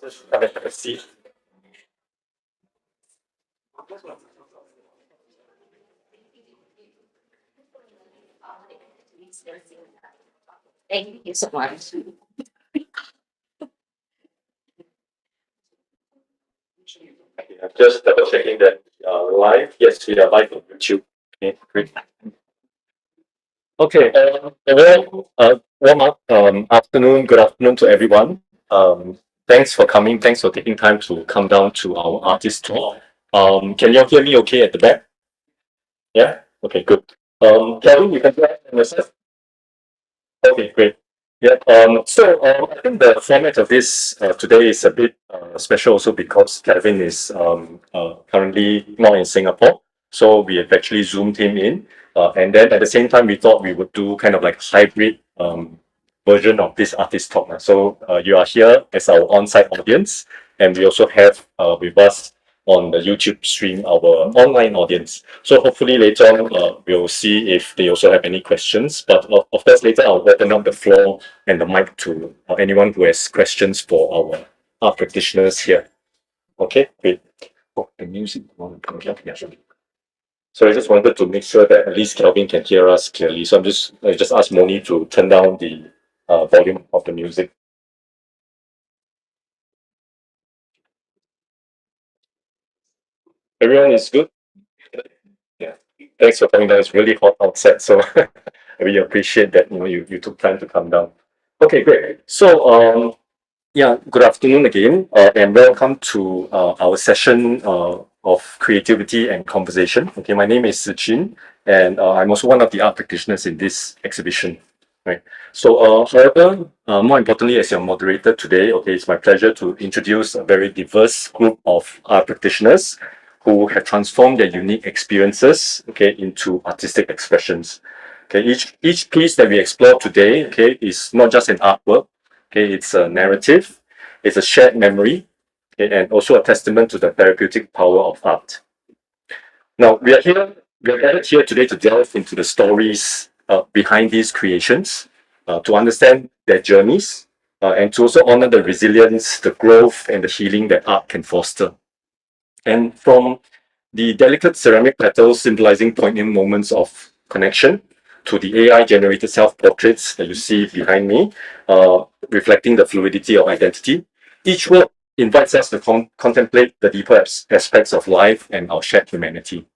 Just have a seat. Thank you so much. Just double checking that live. Yes, we are live on YouTube. Okay, great. Okay, warm up. Afternoon, good afternoon to everyone. Thanks for coming. Thanks for taking time to come down to our artist talk. Can you all hear me okay at the back? Yeah? Okay, good. Kevin, you can go ahead and assist. Okay, great. Yeah. I think the format of this today is a bit special also because Kevin is currently not in Singapore. So we have actually zoomed him in. And then at the same time, we thought we would do kind of like hybrid version of this artist talk. So you are here as our on-site audience, and we also have with us on the YouTube stream our online audience. So hopefully later on we'll see if they also have any questions. But of course later I'll open up the floor and the mic to anyone who has questions for our art practitioners here. Okay, great. Oh, the music. Yeah. So I just wanted to make sure that at least Kelvin can hear us clearly. So I just asked Moni to turn down the volume of the music. Everyone is good? Yeah. Thanks for coming down. It's really hot outside, so I really appreciate that you took time to come down. Okay, great. So yeah, good afternoon again, and welcome to our session of creativity and conversation. Okay, my name is Sichin, and I'm also one of the art practitioners in this exhibition. Right. So, however, more importantly, as your moderator today, okay, it's my pleasure to introduce a very diverse group of art practitioners who have transformed their unique experiences, okay, into artistic expressions. Okay, each piece that we explore today, okay, is not just an artwork. Okay, it's a narrative, it's a shared memory, okay, and also a testament to the therapeutic power of art. Now, we are gathered here today to delve into the stories behind these creations, to understand their journeys, and to also honor the resilience, the growth, and the healing that art can foster. And from the delicate ceramic petals symbolizing poignant moments of connection to the AI generated self portraits that you see behind me, reflecting the fluidity of identity, each work invites us to contemplate the deeper aspects of life and our shared humanity.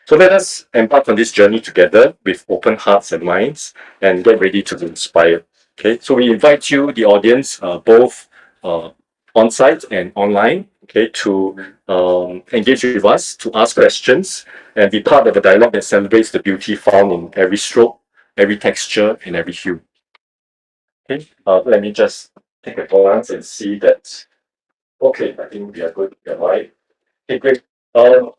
So let us embark on this journey together with open hearts and minds and get ready to be inspired. Okay, so we invite you, the audience, both on site and online, okay, to engage with us, to ask questions, and be part of a dialogue that celebrates the beauty found in every stroke, every texture, and every hue. Okay, let me just take a glance and see that. Okay, I think we are good. We are right. Okay, great.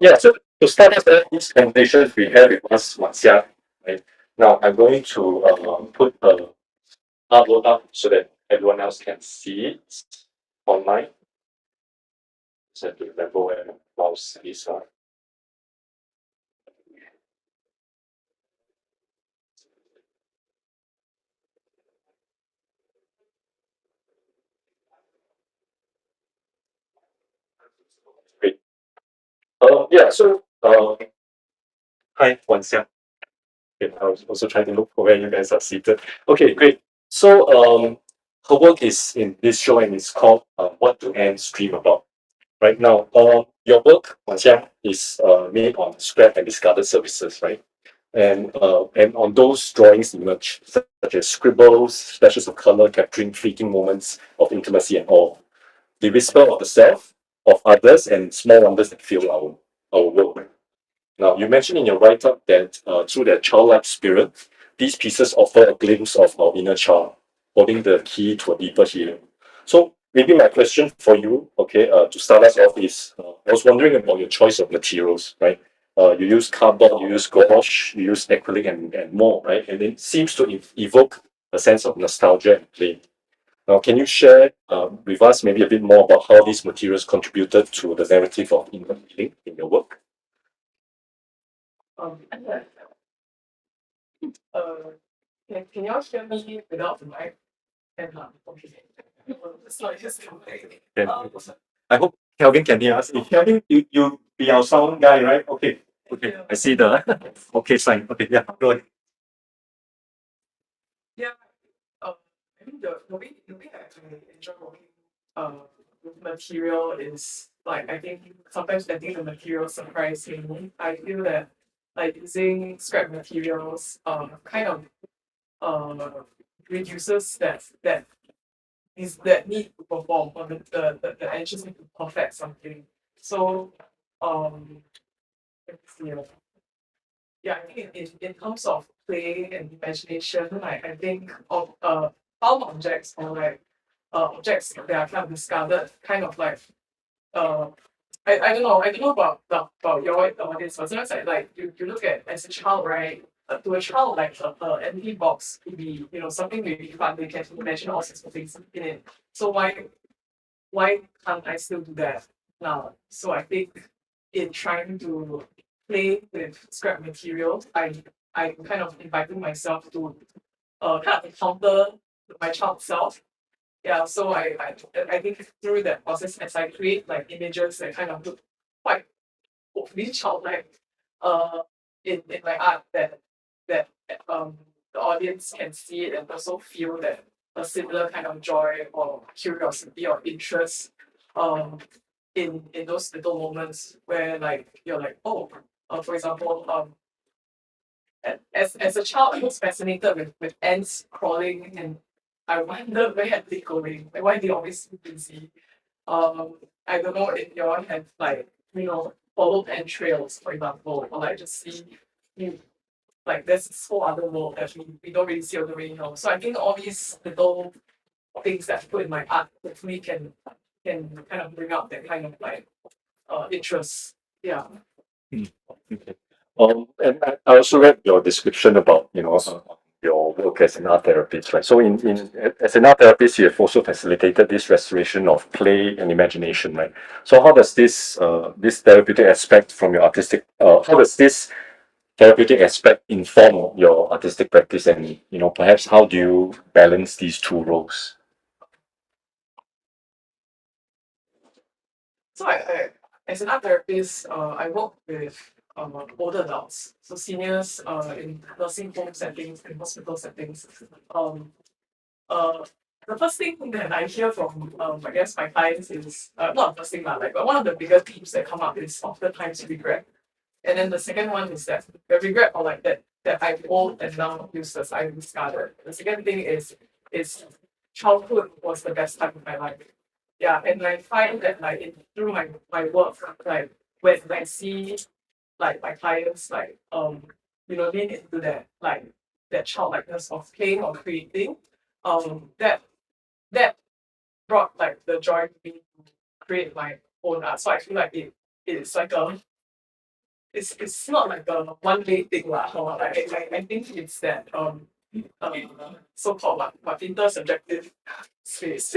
Yeah, so to start us off, these conversations we have with us, Xia, right? Now I'm going to put a artwork up so that everyone else can see it online. Just have to remember where my mouse is. Great. Yeah, so hi, Xia. Okay, I was also trying to look for where you guys are seated. Okay, great. So her work is in this show and it's called What to End Stream About. Right now, your work, Xiang, is made on scrap and discarded surfaces, right? And on those drawings emerge such as scribbles, splashes of color capturing fleeting moments of intimacy and awe. The whisper of the self, of others, and small wonders that fill our work. Now, you mentioned in your write-up that through their childlike spirit, these pieces offer a glimpse of our inner child, holding the key to a deeper healing. So maybe my question for you, okay, to start us off is, I was wondering about your choice of materials, right? You use cardboard, you use gouache, you use acrylic and more, right? And it seems to evoke a sense of nostalgia and play. Now, can you share with us maybe a bit more about how these materials contributed to the narrative of inner healing in your work? Uh, can you all hear me without the mic? And okay. It's not just the mic. I hope Kelvin can hear us. If Kelvin, you be our sound guy, right? Okay. Okay. I see the okay sign. Okay, yeah, go ahead. Yeah. I think the way I enjoy working with material is like I think sometimes I think the material surprise me. I feel that like using scrap materials kind of uh reduces that is that need to perform or the anxious need to perfect something. So um let's see, yeah, I think in terms of play and imagination, like I think of found objects or like objects that are kind of discarded, kind of like uh I don't know about your audience, but sometimes like you look at as a child, right? To a child, like a empty box could be, something really fun. They can imagine all sorts of things in it. So why can't I still do that now? So I think in trying to play with scrap materials, I kind of inviting myself to kind of encounter my child self. Yeah, so I think through that process as I create like images that kind of look quite hopefully childlike in my art that the audience can see it and also feel that a similar kind of joy or curiosity or interest um in those little moments where like you're like, oh, for example, as a child I was fascinated with ants crawling, and I wonder where are they going, like why are they always so busy. I don't know if you all have like, follow pen trails, for example, or like just see you like there's this whole other world that we don't really see or don't really know. So I think all these little things that I put in my art hopefully can kind of bring out that kind of like interest. Yeah. Hmm, okay. And I also read your description about, your work as an art therapist, right? So as an art therapist, you have also facilitated this restoration of play and imagination, right? So how does this therapeutic aspect from your artistic how does this therapeutic aspect inform your artistic practice, and perhaps how do you balance these two roles? So as an art therapist, I work with older adults, so seniors in nursing home settings and hospital settings. Um, uh, the first thing that I hear from I guess my clients is not the first thing but one of the biggest themes that come up is oftentimes regret. And then the second one is that the regret or like that I'm old and now useless, I'm discarded. The second thing is childhood was the best time of my life. Yeah, and I find that like through my work, like when I see like my clients like lean into that like that childlikeness of playing or creating, that that brought like the joy to me to create my own art. So I feel like it's like it's not like a one day thing lah. Or like I think it's that uh, so called what intersubjective space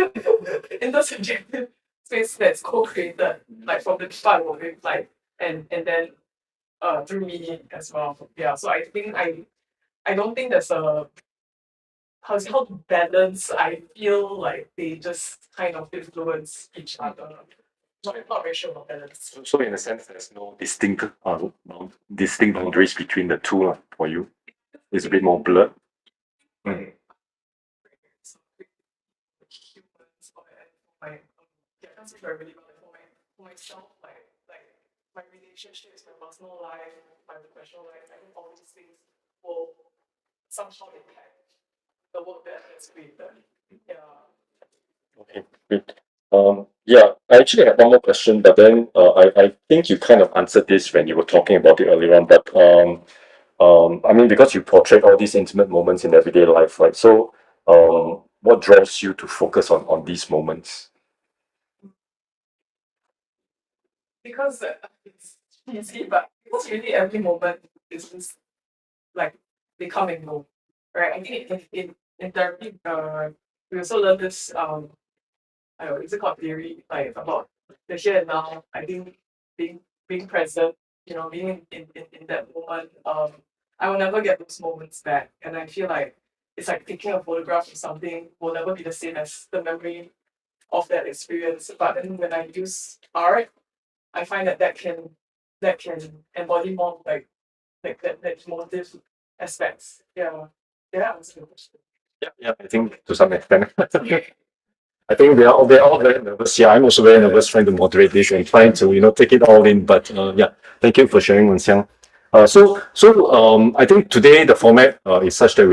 intersubjective space that's co-created like from the people I work with, like and then through me as well. Yeah, so I think I don't think there's a how to balance. I feel like they just kind of influence each other. Not very sure about balance. So in a sense, there's no distinct boundaries between the two for you. It's a bit more blurred. Mm. So humans or for my yeah, I can't say for everybody, but like for myself, like my relationships, my personal life, my professional life, I think all these things will somehow impact the work that has created. Yeah. Okay, great. Yeah, I actually have one more question, but then I think you kind of answered this when you were talking about it earlier on. But I mean, because you portray all these intimate moments in everyday life, right? So, what draws you to focus on these moments? Because it's easy, but because really every moment is just like they come and go, right? I think in therapy, we also learn this I don't know, is it called theory, like about the here and now. I think being present being in that moment, I will never get those moments back. And I feel like it's like taking a photograph of something will never be the same as the memory of that experience. But then when I use art, I find that can embody more that emotive aspects. Yeah. Yeah, that's a good question. Yeah, I think to some extent. I think they're all very nervous. Yeah, I'm also very nervous trying to moderate this and trying to take it all in. But yeah, thank you for sharing, Wen. I think today the format is such that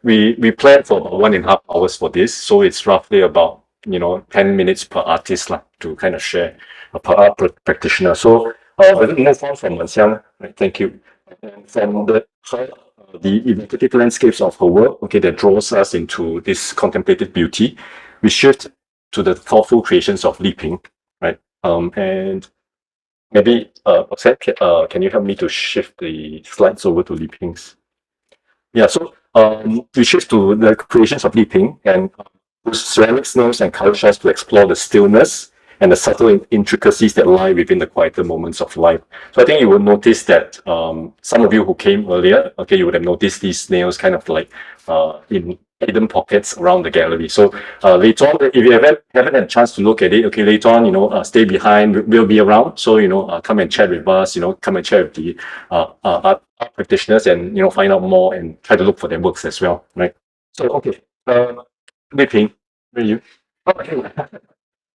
we plan for about 1.5 hours for this, so it's roughly about 10 minutes per artist lah to kind of share per art practitioner. So we'll move on from Wen. Right, thank you. And from the evocative landscapes of her work, okay, that draws us into this contemplative beauty, we shift to the thoughtful creations of Li Ping, right? And maybe, Sam, can you help me to shift the slides over to Li Ping's? Yeah, so we shift to the creations of Li Ping and use ceramic snails and color shells to explore the stillness and the subtle intricacies that lie within the quieter moments of life. So I think you will notice that some of you who came earlier, okay, you would have noticed these snails kind of like in hidden pockets around the gallery. So later on, if you haven't had a chance to look at it, okay, later on, stay behind. We'll be around. So come and chat with us. Come and chat with the art practitioners, and find out more and try to look for their works as well, right? So okay, Li Ping, where are you? Oh, okay.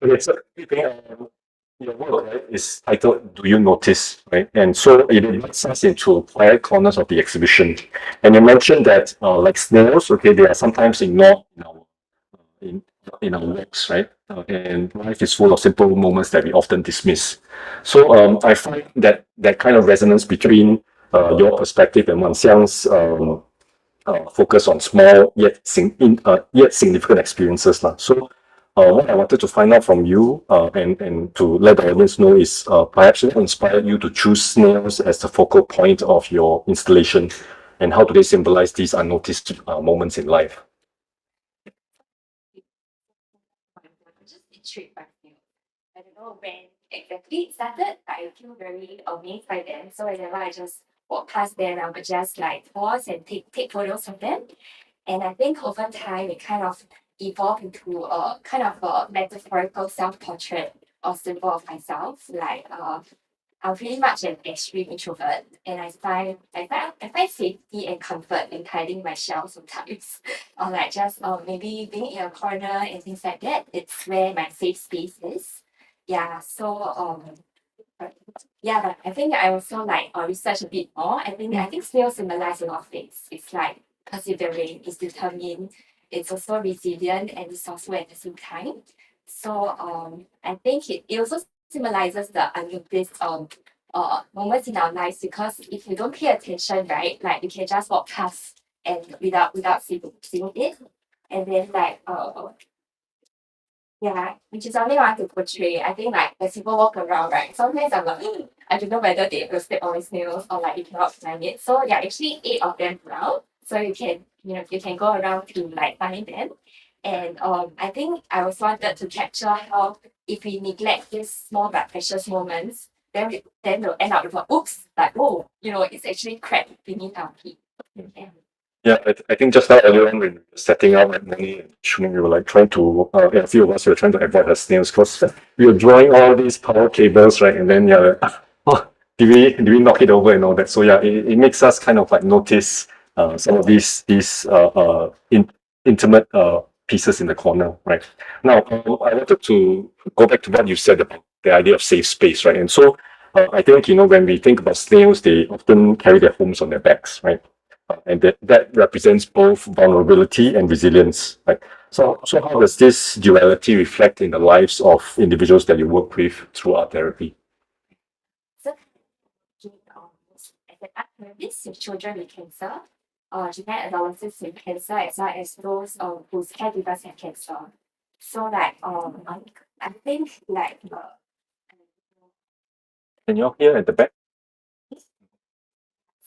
Okay, so Li Ping, your work, right, is titled "Do You Notice?" Right, and so it invites us into quiet corners of the exhibition. And you mentioned that, like snails, okay, they are sometimes ignored in in our works, right? And life is full of simple moments that we often dismiss. So I find that kind of resonance between your perspective and Wan Xiang's focus on small yet significant experiences lah. So what I wanted to find out from you and to let the audience know is perhaps what inspired you to choose snails as the focal point of your installation, and how do they symbolize these unnoticed moments in life? I'm just intrigued by them. I don't know when exactly it started, but I feel very amazed by them. So whenever I just walk past them, I would just like pause and take photos of them. And I think over time it kind of evolved into a kind of a metaphorical self-portrait or symbol of myself. Like I'm pretty much an extreme introvert, and I find safety and comfort in hiding my shell sometimes, or like just maybe being in a corner and things like that. It's where my safe space is. Yeah. So yeah, but I think I also like research a bit more. I think snails symbolize a lot of things. It's like persevering, it's determined, it's also resilient and resourceful at the same time. So I think it also symbolizes the unnoticed moments in our lives, because if you don't pay attention, right, like you can just walk past and without seeing it. And then like yeah, which is something I want to portray. I think like as people walk around, right? Sometimes I'm like, I don't know whether they will step on my snails or like you cannot find it. So yeah, actually 8 of them around. So you can go around to like find them. And I think I was wanted to capture how if we neglect these small but precious moments, then we'll end up with a oops, like oh, it's actually cracked beneath our feet. Yeah. Yeah, I think just now earlier on when we were setting up at Moni and Shun, we were like trying to, yeah, a few of us were trying to avoid the snails because we were drawing all these power cables, right? And then, yeah, oh, did we knock it over and all that? So, yeah, it makes us kind of like notice some of these intimate pieces in the corner, right? Now, I wanted to go back to what you said about the idea of safe space, right? And so, I think, when we think about snails, they often carry their homes on their backs, right? And that represents both vulnerability and resilience. Right? So how does this duality reflect in the lives of individuals that you work with through art therapy? So as an art therapist with children with cancer, genetic adolescents with cancer, as well as those whose caregivers have cancer. So like I think like Can you all hear at the back?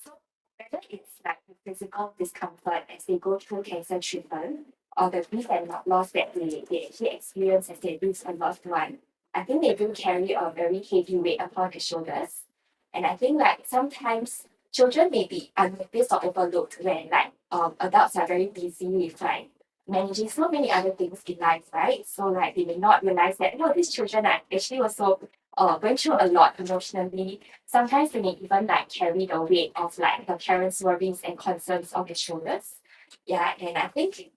so whether it's like the physical discomfort as they go through cancer treatment, or the grief and loss that they actually experience as they lose a loved one, I think they do carry a very heavy weight upon their shoulders. And I think like sometimes children may be unnoticed or overlooked when like adults are very busy with like managing so many other things in life, right? So like they may not realize that no, these children are actually also going through a lot emotionally. Sometimes they may even like carry the weight of like the parents' worries and concerns on their shoulders. Yeah, and I think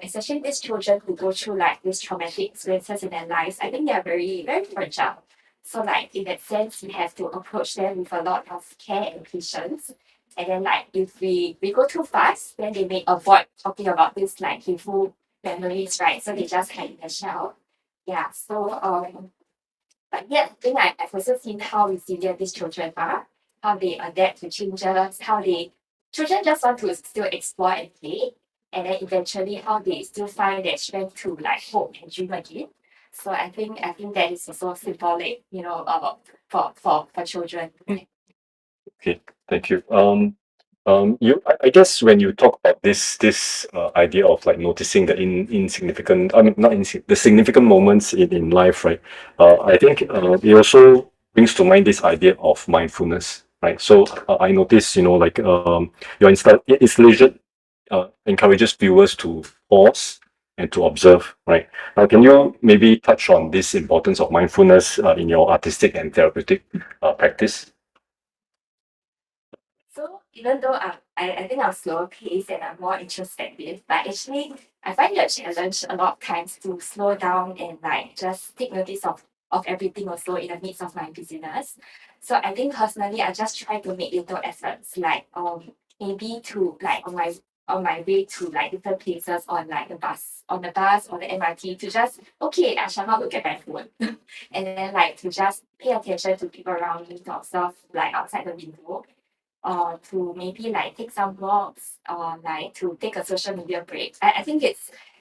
especially these children who go through like these traumatic experiences in their lives, I think they are very, very fragile. So like in that sense, we have to approach them with a lot of care and patience. And then like if we go too fast, then they may avoid talking about this like painful memories, right? So they just hide in the shell. Yeah. So but yet I think I've also seen how resilient these children are, how they adapt to changes, how they children just want to still explore and play, and then eventually how they still find their strength to like hope and dream again. So I think that is also symbolic, for children. Okay, thank you. I guess when you talk about this idea of like noticing the insignificant, I mean, not the significant moments in life, right? I think it also brings to mind this idea of mindfulness, right? So I notice, like your installation encourages viewers to pause and to observe, right? Now, can you maybe touch on this importance of mindfulness in your artistic and therapeutic practice? So even though I think I'm slower paced and I'm more introspective, but actually I find it a challenge a lot of times to slow down and like just take notice of everything also in the midst of my busyness. So I think personally I just try to make little efforts like maybe to like on my way to like different places on the bus or the MRT to just okay, I shall not look at my phone. And then like to just pay attention to people around me to observe like outside the window or to maybe like take some walks or like to take a social media break. I think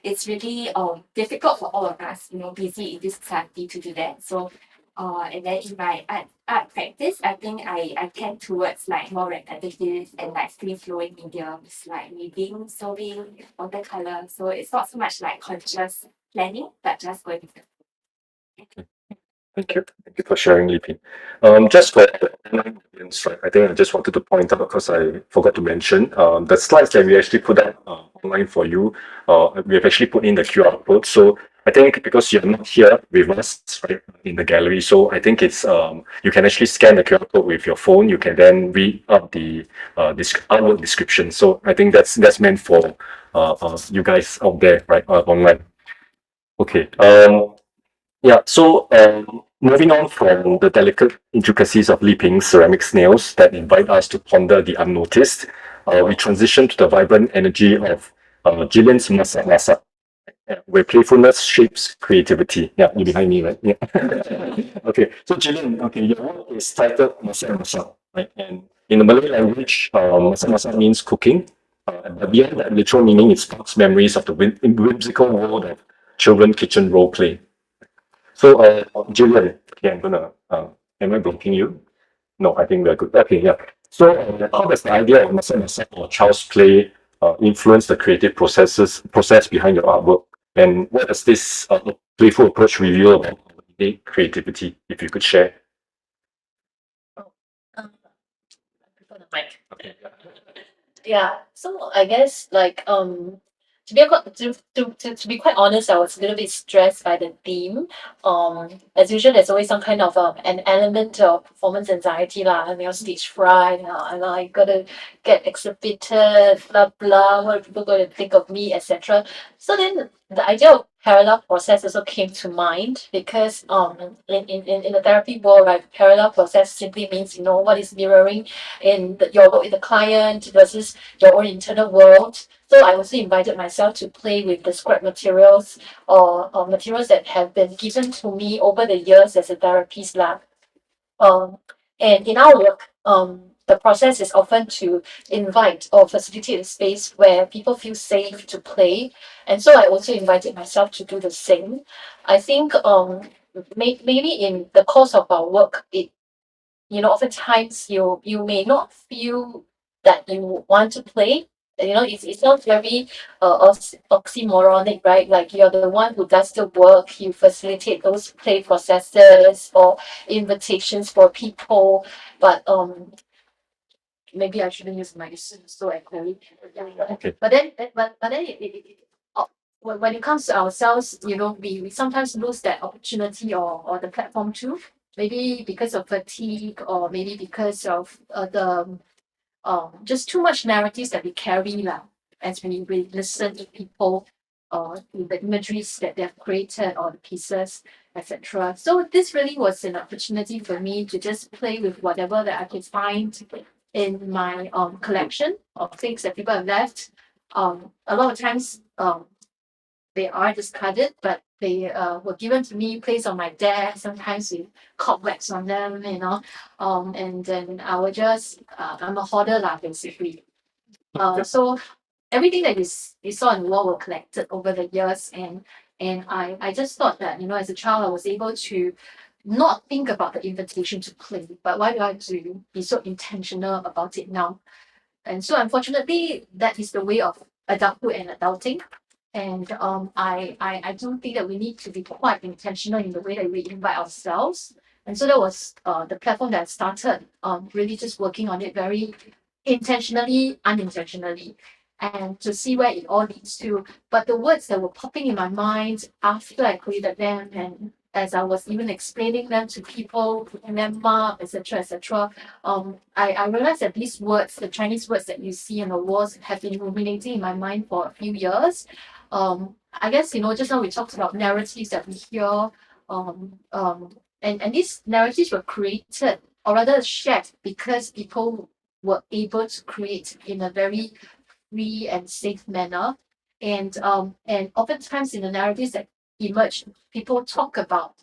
it's really difficult for all of us, busy in this society to do that. So and then in my art practice, I think I tend towards like more repetitive and like free flowing mediums like reading, sewing, watercolor. So it's not so much like conscious planning, but just going with the Thank you. Thank you for sharing, Lipin. Just for the online audience, right, I think I just wanted to point out because I forgot to mention the slides that we actually put up online for you. We have actually put in the QR code. So I think because you're not here with us, right, in the gallery, so I think it's you can actually scan the QR code with your phone. You can then read up the this artwork description. So I think that's meant for you guys out there, right, online. Okay. Yeah, so moving on from the delicate intricacies of leaping ceramic snails that invite us to ponder the unnoticed, we transition to the vibrant energy of Gillian's Masak Masak, where playfulness shapes creativity. Yeah, you're behind me, right? Yeah. Okay, so Gillian, okay, your work is titled Masak Masak, right? And in the Malay language, Masak Masak means cooking. But beyond that literal meaning, it sparks memories of the whimsical world of children kitchen role play. So, Julian, okay, am I blocking you? No, I think we're good. Okay, yeah. So, how does the idea of masak or child's play influence the creative process behind your artwork? And what does this playful approach reveal about innate creativity, if you could share? Oh, I prefer the mic. Okay, yeah. Yeah, so I guess like to be quite honest, I was a little bit stressed by the theme. As usual, there's always some kind of an element of performance anxiety lah, and stage fright, and I gotta get exhibited, blah blah. What are people going to think of me, etc. So then the idea of parallel process also came to mind because in the therapy world, right, parallel process simply means what is mirroring your work with the client versus your own internal world. So I also invited myself to play with the scrap materials or materials that have been given to me over the years as a therapist lab. Um, and in our work, the process is often to invite or facilitate a space where people feel safe to play. And so I also invited myself to do the same. I think maybe in the course of our work, oftentimes you may not feel that you want to play, it sounds very oxymoronic, right? Like you're the one who does the work, you facilitate those play processes or invitations for people, but maybe I shouldn't use my so echoey. Okay. But then when it comes to ourselves, we sometimes lose that opportunity or the platform too. Maybe because of fatigue, or maybe because of the just too much narratives that we carry lah, as we listen to people, to the imageries that they've created or the pieces, etc. So this really was an opportunity for me to just play with whatever that I could find in my collection of things that people have left. A lot of times they are discarded, but they were given to me, placed on my desk, sometimes with cobwebs on them. And then I will just, I'm a hoarder lah, basically. So everything that you saw on the wall were collected over the years, and I just thought that, as a child, I was able to not think about the invitation to play, but why do I have to be so intentional about it now? And so unfortunately, that is the way of adulthood and adulting. And I do think that we need to be quite intentional in the way that we invite ourselves. And so that was the platform that I started, really just working on it very intentionally, unintentionally, and to see where it all leads to. But the words that were popping in my mind after I created them, and as I was even explaining them to people, putting them up, etc., etc., I realized that these words, the Chinese words that you see on the walls, have been ruminating in my mind for a few years. I guess, just now we talked about narratives that we hear, and these narratives were created, or rather shared, because people were able to create in a very free and safe manner. And oftentimes in the narratives that emerge, people talk about,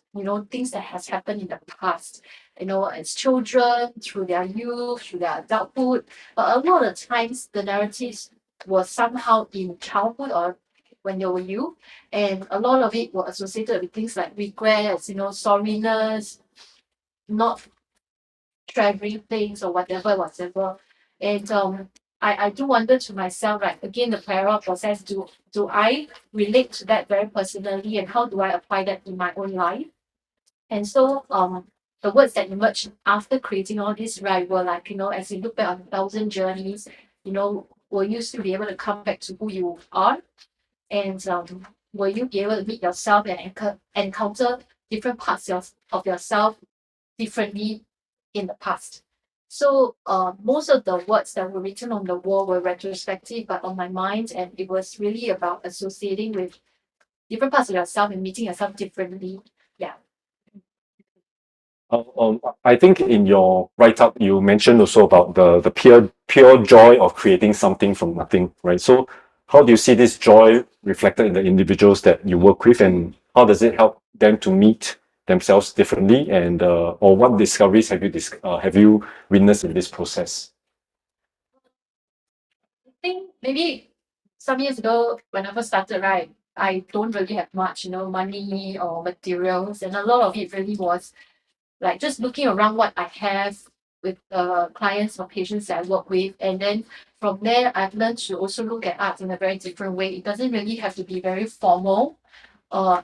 things that has happened in the past, as children, through their youth, through their adulthood. But a lot of times the narratives were somehow in childhood or when they were you, and a lot of it were associated with things like regrets, sorriness, not treasuring things or whatever. And I do wonder to myself, like, again, the parallel process, do I relate to that very personally, and how do I apply that in my own life? And so the words that emerged after creating all this, right, were like, as you look back on 1,000 journeys, will you still be able to come back to who you are? And will you be able to meet yourself and encounter different parts of yourself differently in the past? So most of the words that were written on the wall were retrospective, but on my mind, and it was really about associating with different parts of yourself and meeting yourself differently. Yeah. I think in your write-up you mentioned also about the pure joy of creating something from nothing, right? So how do you see this joy reflected in the individuals that you work with, and how does it help them to meet themselves differently, and or what discoveries have you witnessed in this process? I think maybe some years ago when I first started, right, I don't really have much, money or materials, and a lot of it really was like just looking around what I have with clients or patients that I work with. And then from there, I've learned to also look at art in a very different way. It doesn't really have to be very formal, uh,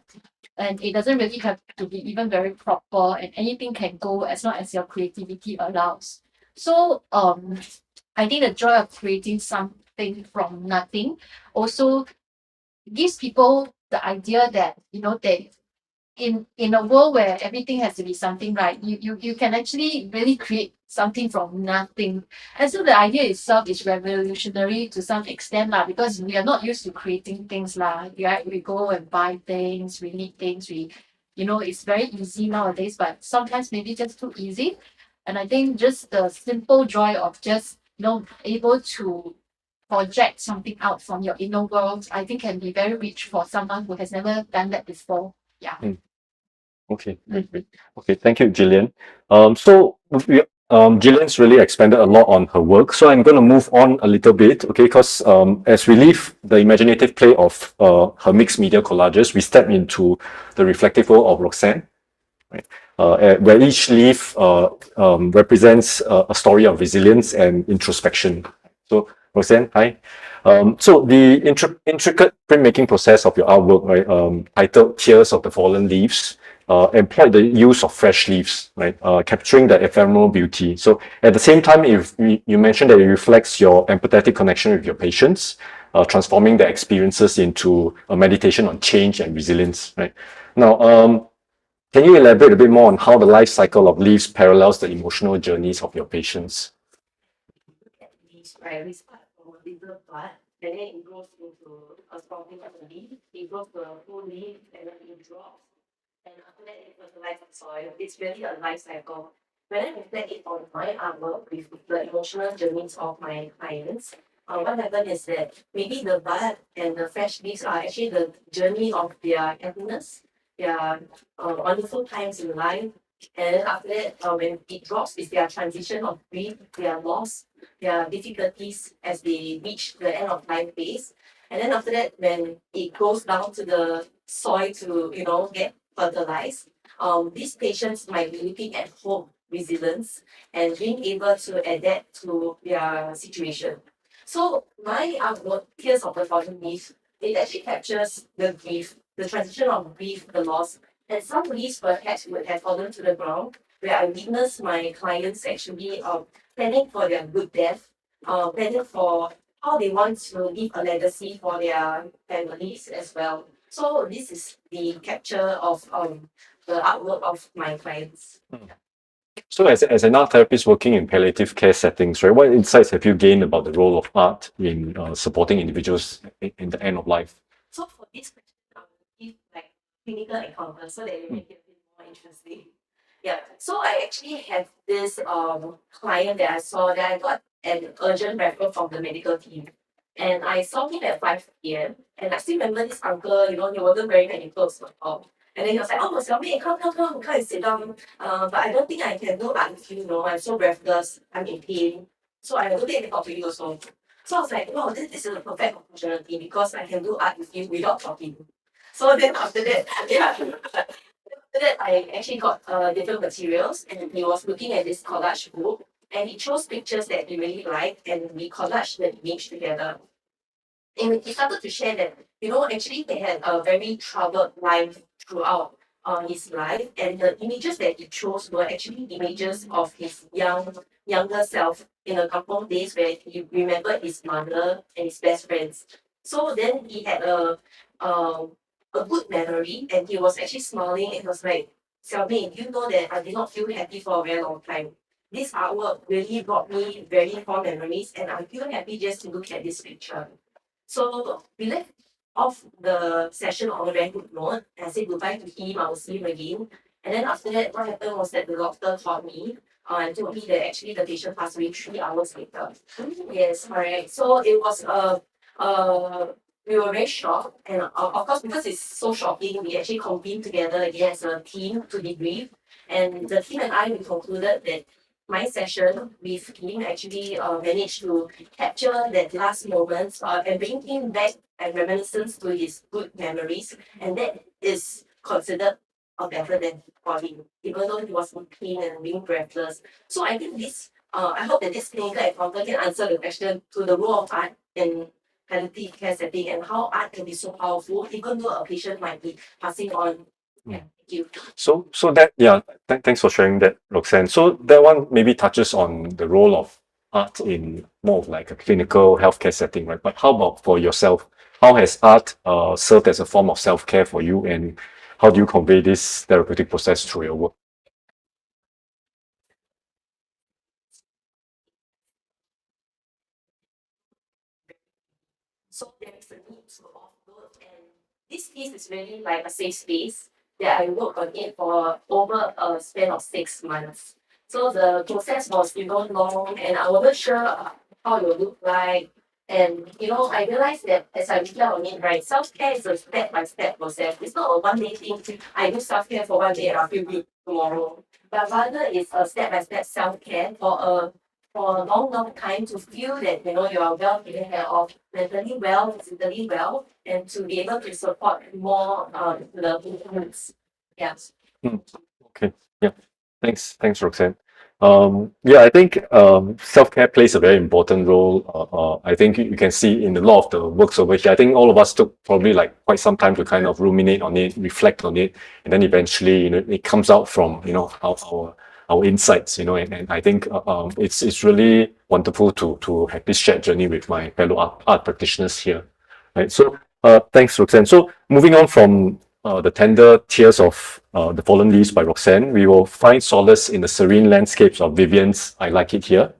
and it doesn't really have to be even very proper, and anything can go as long as your creativity allows. So I think the joy of creating something from nothing also gives people the idea that, they in a world where everything has to be something, right, you can actually really create something from nothing. And so the idea itself is revolutionary to some extent lah, because we are not used to creating things lah, right? We go and buy things, we need things, it's very easy nowadays, but sometimes maybe just too easy. And I think just the simple joy of just, able to project something out from your inner world, I think can be very rich for someone who has never done that before. Yeah. Okay, great. Okay, thank you, Gillian. So Gillian's really expanded a lot on her work. So I'm going to move on a little bit, okay? Because as we leave the imaginative play of her mixed media collages, we step into the reflective world of Roxanne, right? Where each leaf represents a story of resilience and introspection. So Roseanne, hi. So the intricate printmaking process of your artwork, right, titled Tears of the Fallen Leaves, employed the use of fresh leaves, right, capturing the ephemeral beauty. So at the same time, if you mentioned that it reflects your empathetic connection with your patients, transforming their experiences into a meditation on change and resilience, right? Now, can you elaborate a bit more on how the life cycle of leaves parallels the emotional journeys of your patients? Look at leaves, right? We start from a little bud, and then it grows into a sprouting of a leaf. It grows to a full leaf, and then it drops. And after that, it fertilizes the soil. It's really a life cycle. When I reflect it on my artwork with the emotional journeys of my clients, what happened is that maybe the bud and the fresh leaves are actually the journey of their happiness, their wonderful times in life. And then after that, when it drops, is their transition of grief, their loss, their difficulties as they reach the end of life phase. And then after that, when it goes down to the soil to, get fertilized, these patients might be looking at hope, resilience, and being able to adapt to their situation. So my artwork, Tears of the Fallen Leaves, it actually captures the grief, the transition of grief, the loss, and some leaves perhaps would have fallen to the ground, where I witnessed my clients actually planning for their good death, planning for how they want to leave a legacy for their families as well. So this is the capture of the artwork of my clients. So as an art therapist working in palliative care settings, right, what insights have you gained about the role of art in supporting individuals in the end of life? So for this question, I will give like clinical encounter so that it make it a bit more interesting. Yeah. So I actually have this client that I saw that I got an urgent referral from the medical team. And I saw him at 5 p.m. And I still remember this uncle, he wasn't wearing any clothes at all. And then he was like, oh, Xiaomei, come and sit down. But I don't think I can do art with you, I'm so breathless, I'm in pain. So I don't think I can talk to you also. So I was like, wow, this is a perfect opportunity because I can do art with you without talking. So then after that, yeah. After that, I actually got different materials and he was looking at this collage book and he chose pictures that he really liked and we collaged the image together. And he started to share that, actually they had a very troubled life throughout his life and the images that he chose were actually images of his younger self in the kampong days where he remembered his mother and his best friends. So then he had a good memory and he was actually smiling and was like, Xiaomei, you know that I did not feel happy for a very long time. This artwork really brought me very fond memories and I feel happy just to look at this picture. So we left off the session on a very good note. I said goodbye to him, I will see him again. And then after that, what happened was that the doctor called me and told me that actually the patient passed away 3 hours later. Yes, correct. So it was we were very shocked, and of course, because it's so shocking, we actually convened together again as a team to debrief. And the team and I, we concluded that my session with him actually managed to capture that last moments and bring him back and reminiscence to his good memories. And that is considered better than falling, even though he was in pain and being breathless. So I think this, I hope that this clinical encounter can answer the question to the role of art in palliative care setting and how art can be so powerful, even though a patient might be passing on. Yeah, thank you. So that, yeah, thanks for sharing that, Roxanne. So that one maybe touches on the role of art in more of like a clinical healthcare setting, right? But how about for yourself? How has art served as a form of self-care for you, and how do you convey this therapeutic process through your work? So there is a need to offload, and this piece is really like a safe space that I worked on it for over a span of 6 months. So the process was, long, and I wasn't sure how it would look like. And I realized that as I reflect on it, right, self-care is a step-by-step process. It's not a one-day thing. I do self-care for one day and I feel good tomorrow. But rather it's a step-by-step self-care for a long time to feel that you are well taken care of, mentally well, physically well, and to be able to support more the movements. Yeah. Okay, yeah. Thanks, Roxanne. Yeah, I think self-care plays a very important role. I think you can see in a lot of the works over here. I think all of us took probably like quite some time to kind of ruminate on it, reflect on it, and then eventually, it comes out from our insights. And I think it's really wonderful to have this shared journey with my fellow art practitioners here. Right. So thanks, Roxanne. So moving on from the tender tears of the fallen leaves by Roxanne, we will find solace in the serene landscapes of Vivian's I Like It Here.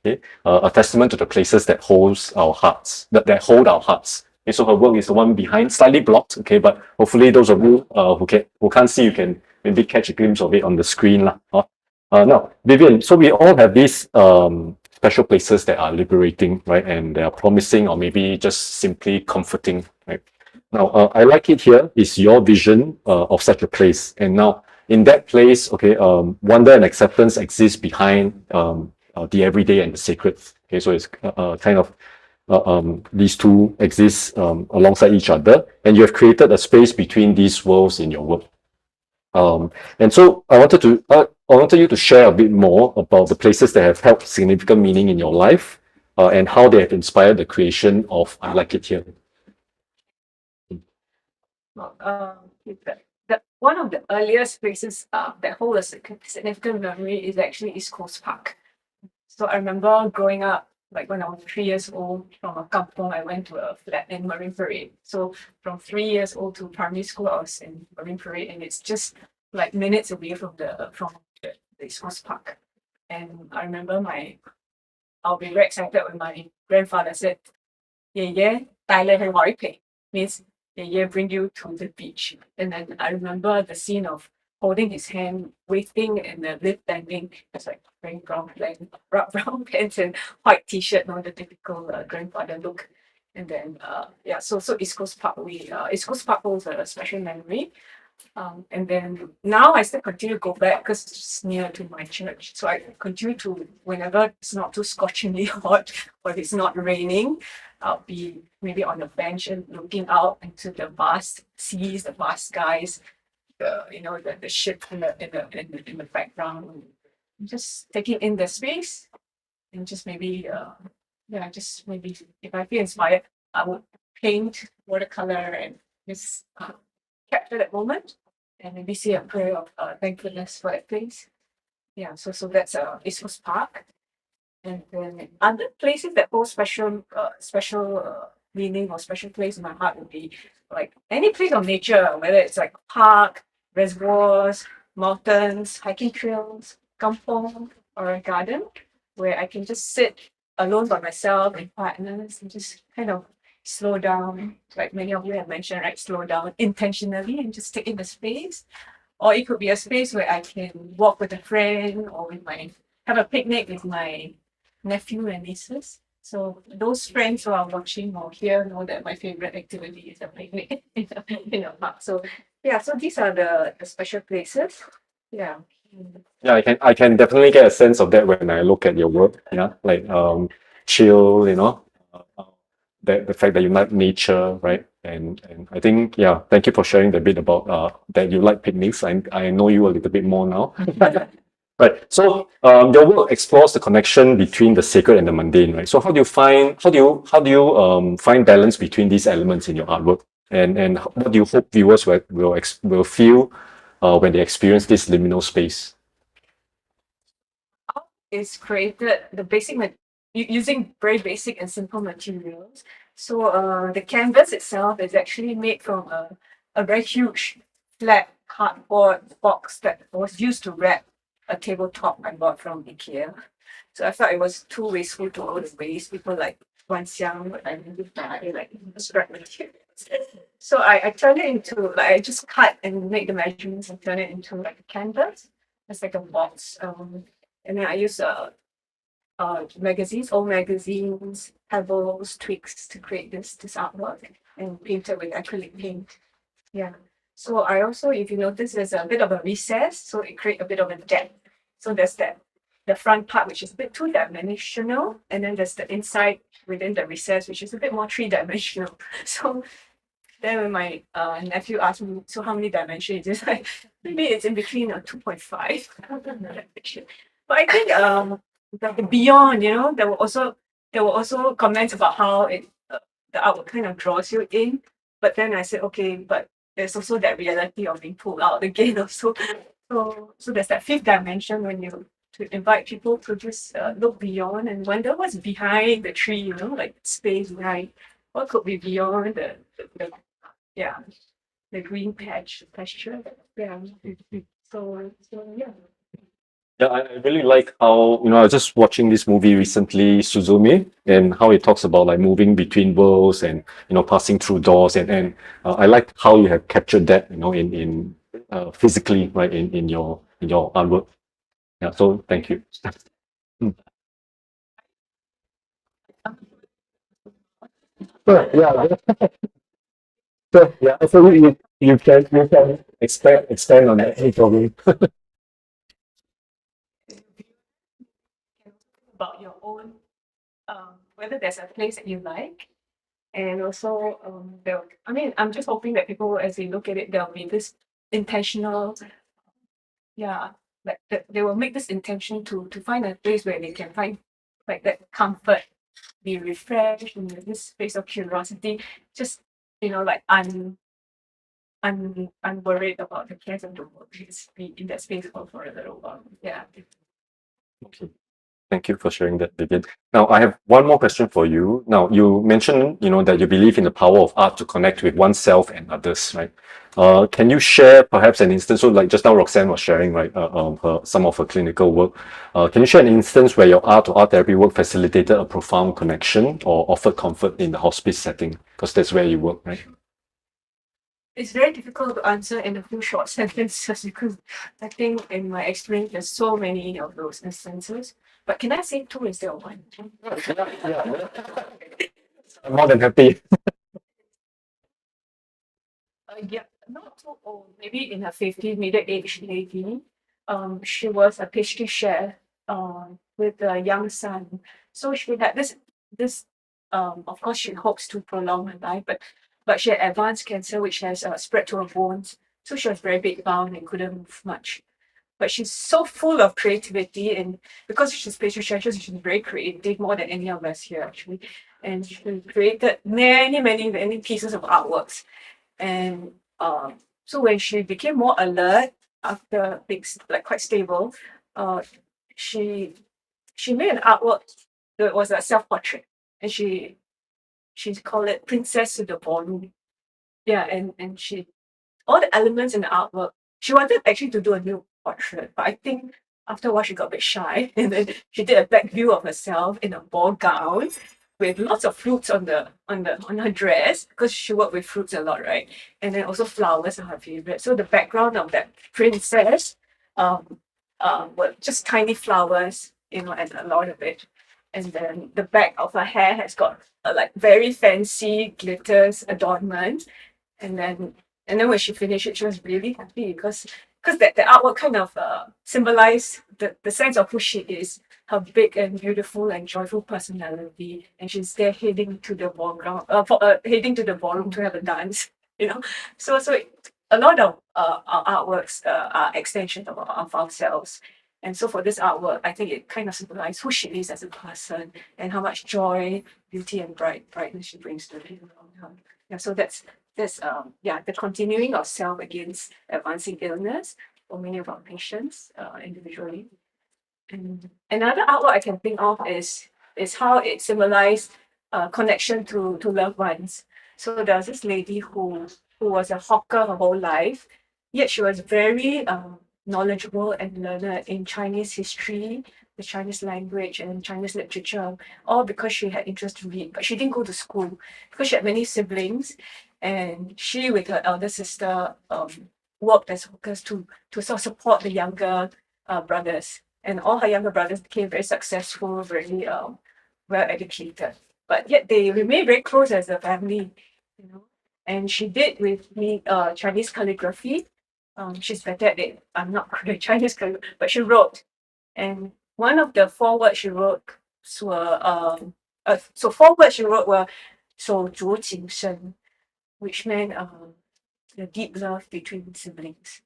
Okay, a testament to the places that holds our hearts, that hold our hearts. Okay, so her work is the one behind, slightly blocked. Okay, but hopefully those of you who can't see, you can maybe catch a glimpse of it on the screen lah. Now, Vivian, so we all have these special places that are liberating, right, and they are promising, or maybe just simply comforting, right? Now, I Like It Here is your vision of such a place. And now, in that place, okay, wonder and acceptance exist behind the everyday and the sacred. Okay, so it's kind of these two exist alongside each other, and you have created a space between these worlds in your work. And so I wanted you to share a bit more about the places that have held significant meaning in your life, and how they have inspired the creation of I Like It Here. Well, one of the earliest places that hold a significant memory is actually East Coast Park. So I remember growing up, like when I was 3 years old, from a kampong, I went to a flat in Marine Parade. So from 3 years old to primary school, I was in Marine Parade, and it's just like minutes away from the East Coast Park. And I remember I'll be very excited when my grandfather said, "Yeah, Thailand and Waripay," means yeah, bring you to the beach. And then I remember the scene of holding his hand, waiting in the lift landing. It's like wearing brown pants and white t-shirt, not the typical grandfather look. And then so East Coast Park, East Coast Park holds a special memory. And then now I still continue to go back because it's just near to my church. So I continue to, whenever it's not too scorchingly hot or if it's not raining, I'll be maybe on the bench and looking out into the vast seas, the vast skies, the ship in the background. Just taking in the space and just maybe just maybe if I feel inspired, I would paint watercolor and just capture that moment and maybe say a prayer of thankfulness for that place. Yeah, so that's East Coast Park. And then other places that hold special meaning or special place in my heart would be like any place of nature, whether it's like park, reservoirs, mountains, hiking trails, kampong, or a garden, where I can just sit alone by myself in quietness and just kind of slow down, like many of you have mentioned, right? Slow down intentionally and just take in the space. Or it could be a space where I can walk with a friend or have a picnic with my nephew and nieces. So those friends who are watching or here know that my favorite activity is a picnic in a park. So so these are the special places. Yeah. Yeah, I can definitely get a sense of that when I look at your work. Yeah, like chill, the fact that you like nature, right? And I think, yeah, thank you for sharing the bit about that you like picnics. I know you a little bit more now. Right. So your work explores the connection between the sacred and the mundane, right? So how do you find balance between these elements in your artwork? And what do you hope viewers will feel when they experience this liminal space? Is created using very basic and simple materials. So the canvas itself is actually made from a very huge flat cardboard box that was used to wrap a tabletop I bought from IKEA. So I thought it was too wasteful to all the waste. People like Guanxiang and like scrap materials. So I turned it into I just cut and make the measurements and turn it into like a canvas. It's like a box. And then I use old magazines, pebbles, twigs to create this artwork and paint it with acrylic paint. Yeah. So I also, if you notice, there's a bit of a recess, so it creates a bit of a depth. So there's the front part, which is a bit two-dimensional, and then there's the inside within the recess, which is a bit more three-dimensional. So then when my nephew asked me, so how many dimensions? It's like, maybe it's in between a 2.5. But I think the beyond, there were also comments about how the artwork kind of draws you in. But then I said, okay, but there's also that reality of being pulled out again also. So there's that fifth dimension when you to invite people to just look beyond and wonder what's behind the tree, like space behind. What could be beyond the yeah, the green pasture. Yeah. So yeah. Yeah, I really like how, I was just watching this movie recently, Suzume, and how it talks about like moving between worlds and, passing through doors. And I like how you have captured that, in physically, right, in your artwork. Yeah, so thank you. Mm. Sure, yeah. So yeah, so you can expand on that, no problem. About your own, whether there's a place that you like. And also, I mean, I'm just hoping that people, as they look at it, there'll be this intentional, yeah, like that they will make this intention to find a place where they can find like that comfort, be refreshed, and this space of curiosity, just like unworried about the cares of the world. Just be in that space for a little while. Yeah. Okay. Thank you for sharing that, Vivian. Now, I have one more question for you. Now, you mentioned, that you believe in the power of art to connect with oneself and others, right? Can you share perhaps an instance? So, like just now, Roxanne was sharing, right, some of her clinical work. Can you share an instance where your art or art therapy work facilitated a profound connection or offered comfort in the hospice setting? Because that's where you work, right? It's very difficult to answer in a few short sentences because I think in my experience there's so many of those instances. But can I say two instead of one? Yeah. I'm more than happy. Yeah, not too old, maybe in her 50s, middle age lady. She was a pastry chef with a young son. So she had this of course she hopes to prolong her life, but she had advanced cancer which has spread to her bones. So she was very big bound and couldn't move much. But she's so full of creativity, and because she's pastry chef, she's very creative, more than any of us here actually. And she created many, many, many pieces of artworks. And so when she became more alert after being like quite stable, uh, she she made an artwork that was a self portrait, and she called it Princess to the Ballroom. Yeah, and she all the elements in the artwork. She wanted actually to do a new portrait, but I think after a while she got a bit shy, and then she did a back view of herself in a ball gown with lots of fruits on her dress because she worked with fruits a lot, right? And then also flowers are her favorite. So the background of that princess, um, were just tiny flowers, and a lot of it. And then the back of her hair has got like very fancy glitters adornment, and then when she finished it, she was really happy because that the artwork kind of symbolized the sense of who she is, her big and beautiful and joyful personality, and she's there heading to the heading to the ballroom to have a dance. So a lot of our artworks are extensions of ourselves. And so for this artwork, I think it kind of symbolizes who she is as a person and how much joy, beauty, and brightness she brings to the world. Yeah, so that's the continuing of self against advancing illness for many of our patients individually. And another artwork I can think of is how it symbolized connection to loved ones. So there was this lady who was a hawker her whole life, yet she was very knowledgeable and learned in Chinese history, the Chinese language, and Chinese literature, all because she had interest to read. But she didn't go to school because she had many siblings, and she, with her elder sister, worked as hawkers to sort of support the younger brothers. And all her younger brothers became very successful, very well educated. But yet they remained very close as a family. And she did with me Chinese calligraphy. She's better at it. I'm not good at Chinese calligraphy, but she wrote. And one of the four words she wrote so four words she wrote were 手足情深, which meant the deep love between siblings.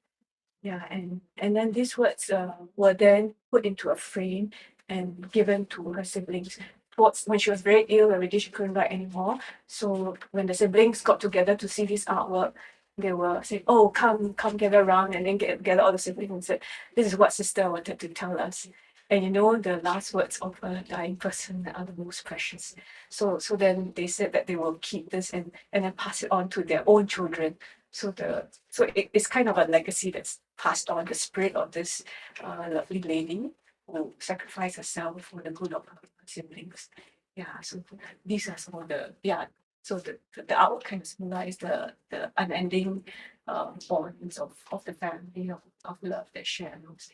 Yeah, and then these words were then put into a frame and given to her siblings. Towards when she was very ill already, she couldn't write anymore. So when the siblings got together to see this artwork, they were saying, "Oh, come gather around," and then gather all the siblings and said, "This is what sister wanted to tell us." And you know, the last words of a dying person are the most precious. So then they said that they will keep this and then pass it on to their own children. So it's kind of a legacy that's passed on, the spirit of this lovely lady who sacrificed herself for the good of her siblings. Yeah, so these are some of the so the artwork kind of symbolize the unending bonds of the family of love that share amongst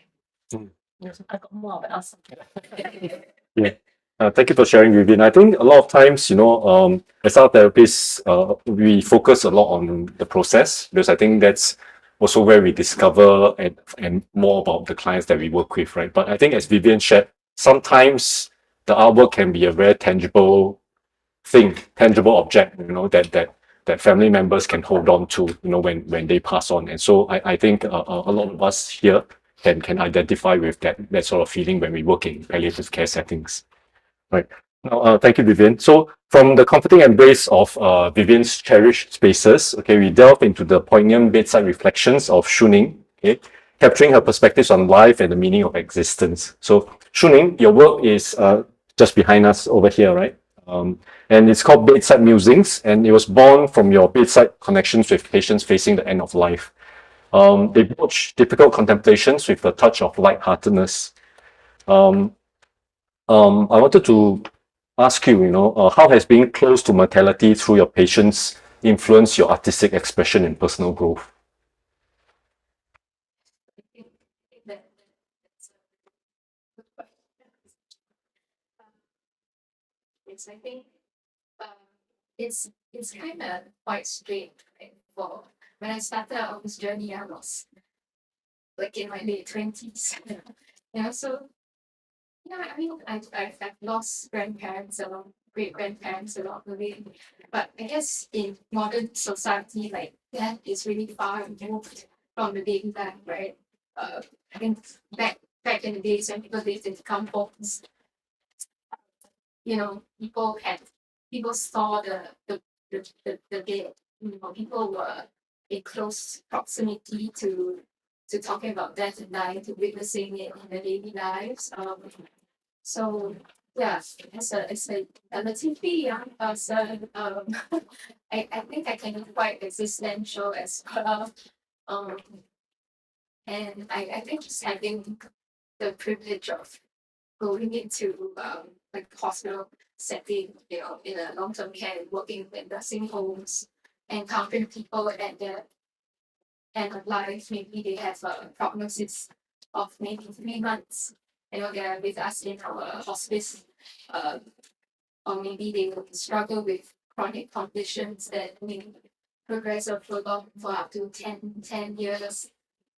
them. Mm. Yes, I got more, but I'll stop. Yeah. Thank you for sharing, Vivian. I think a lot of times, as our therapists, we focus a lot on the process because I think that's also where we discover and more about the clients that we work with, right? But I think as Vivian shared, sometimes the artwork can be a very tangible thing, tangible object, that family members can hold on to, when they pass on. And so I think a lot of us here can identify with that sort of feeling when we work in palliative care settings. Right. Now, thank you, Vivian. So from the comforting embrace of Vivian's cherished spaces, okay, we delve into the poignant bedside reflections of Shuning, okay, capturing her perspectives on life and the meaning of existence. So Shuning, your work is just behind us over here, right? And it's called Bedside Musings, and it was born from your bedside connections with patients facing the end of life. They broach difficult contemplations with a touch of lightheartedness. Um, I wanted to ask you, how has being close to mortality through your patients influenced your artistic expression and personal growth? I think that's a good question. It's I think um, it's kind of quite strange, right? For when I started on this journey, I was like in my late 20s. So yeah, I mean, I've lost grandparents along, great grandparents along the way, but I guess in modern society, like that is really far removed from the daily life, right? I think back in the days when people lived in kampongs, people saw the dead. People were in close proximity to talking about death and dying, to witnessing it in their daily lives. So yeah, as a relatively young person, I think I can be quite existential as well. Um, and I think just having the privilege of going into like hospital setting, in a long-term care, working with nursing homes, encountering people at the end of life. Maybe they have a prognosis of maybe 3 months. They're with us in our hospice, uh, or maybe they will struggle with chronic conditions that may progress or prolong for up to 10 years.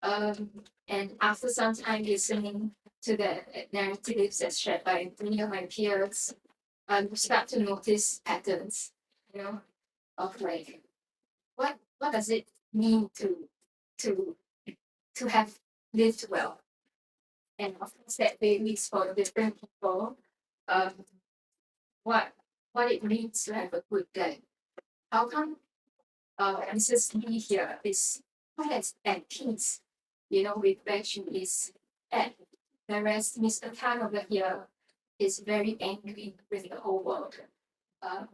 Um, and after some time listening to the narratives as shared by many of my peers, you start to notice patterns, of like what does it mean to to have lived well? And of course that varies for different people. Um, what what it means to have a good day. How come Mrs. Lee here is quite at peace, with where she is at. Whereas Mr. Tan over here is very angry with the whole world.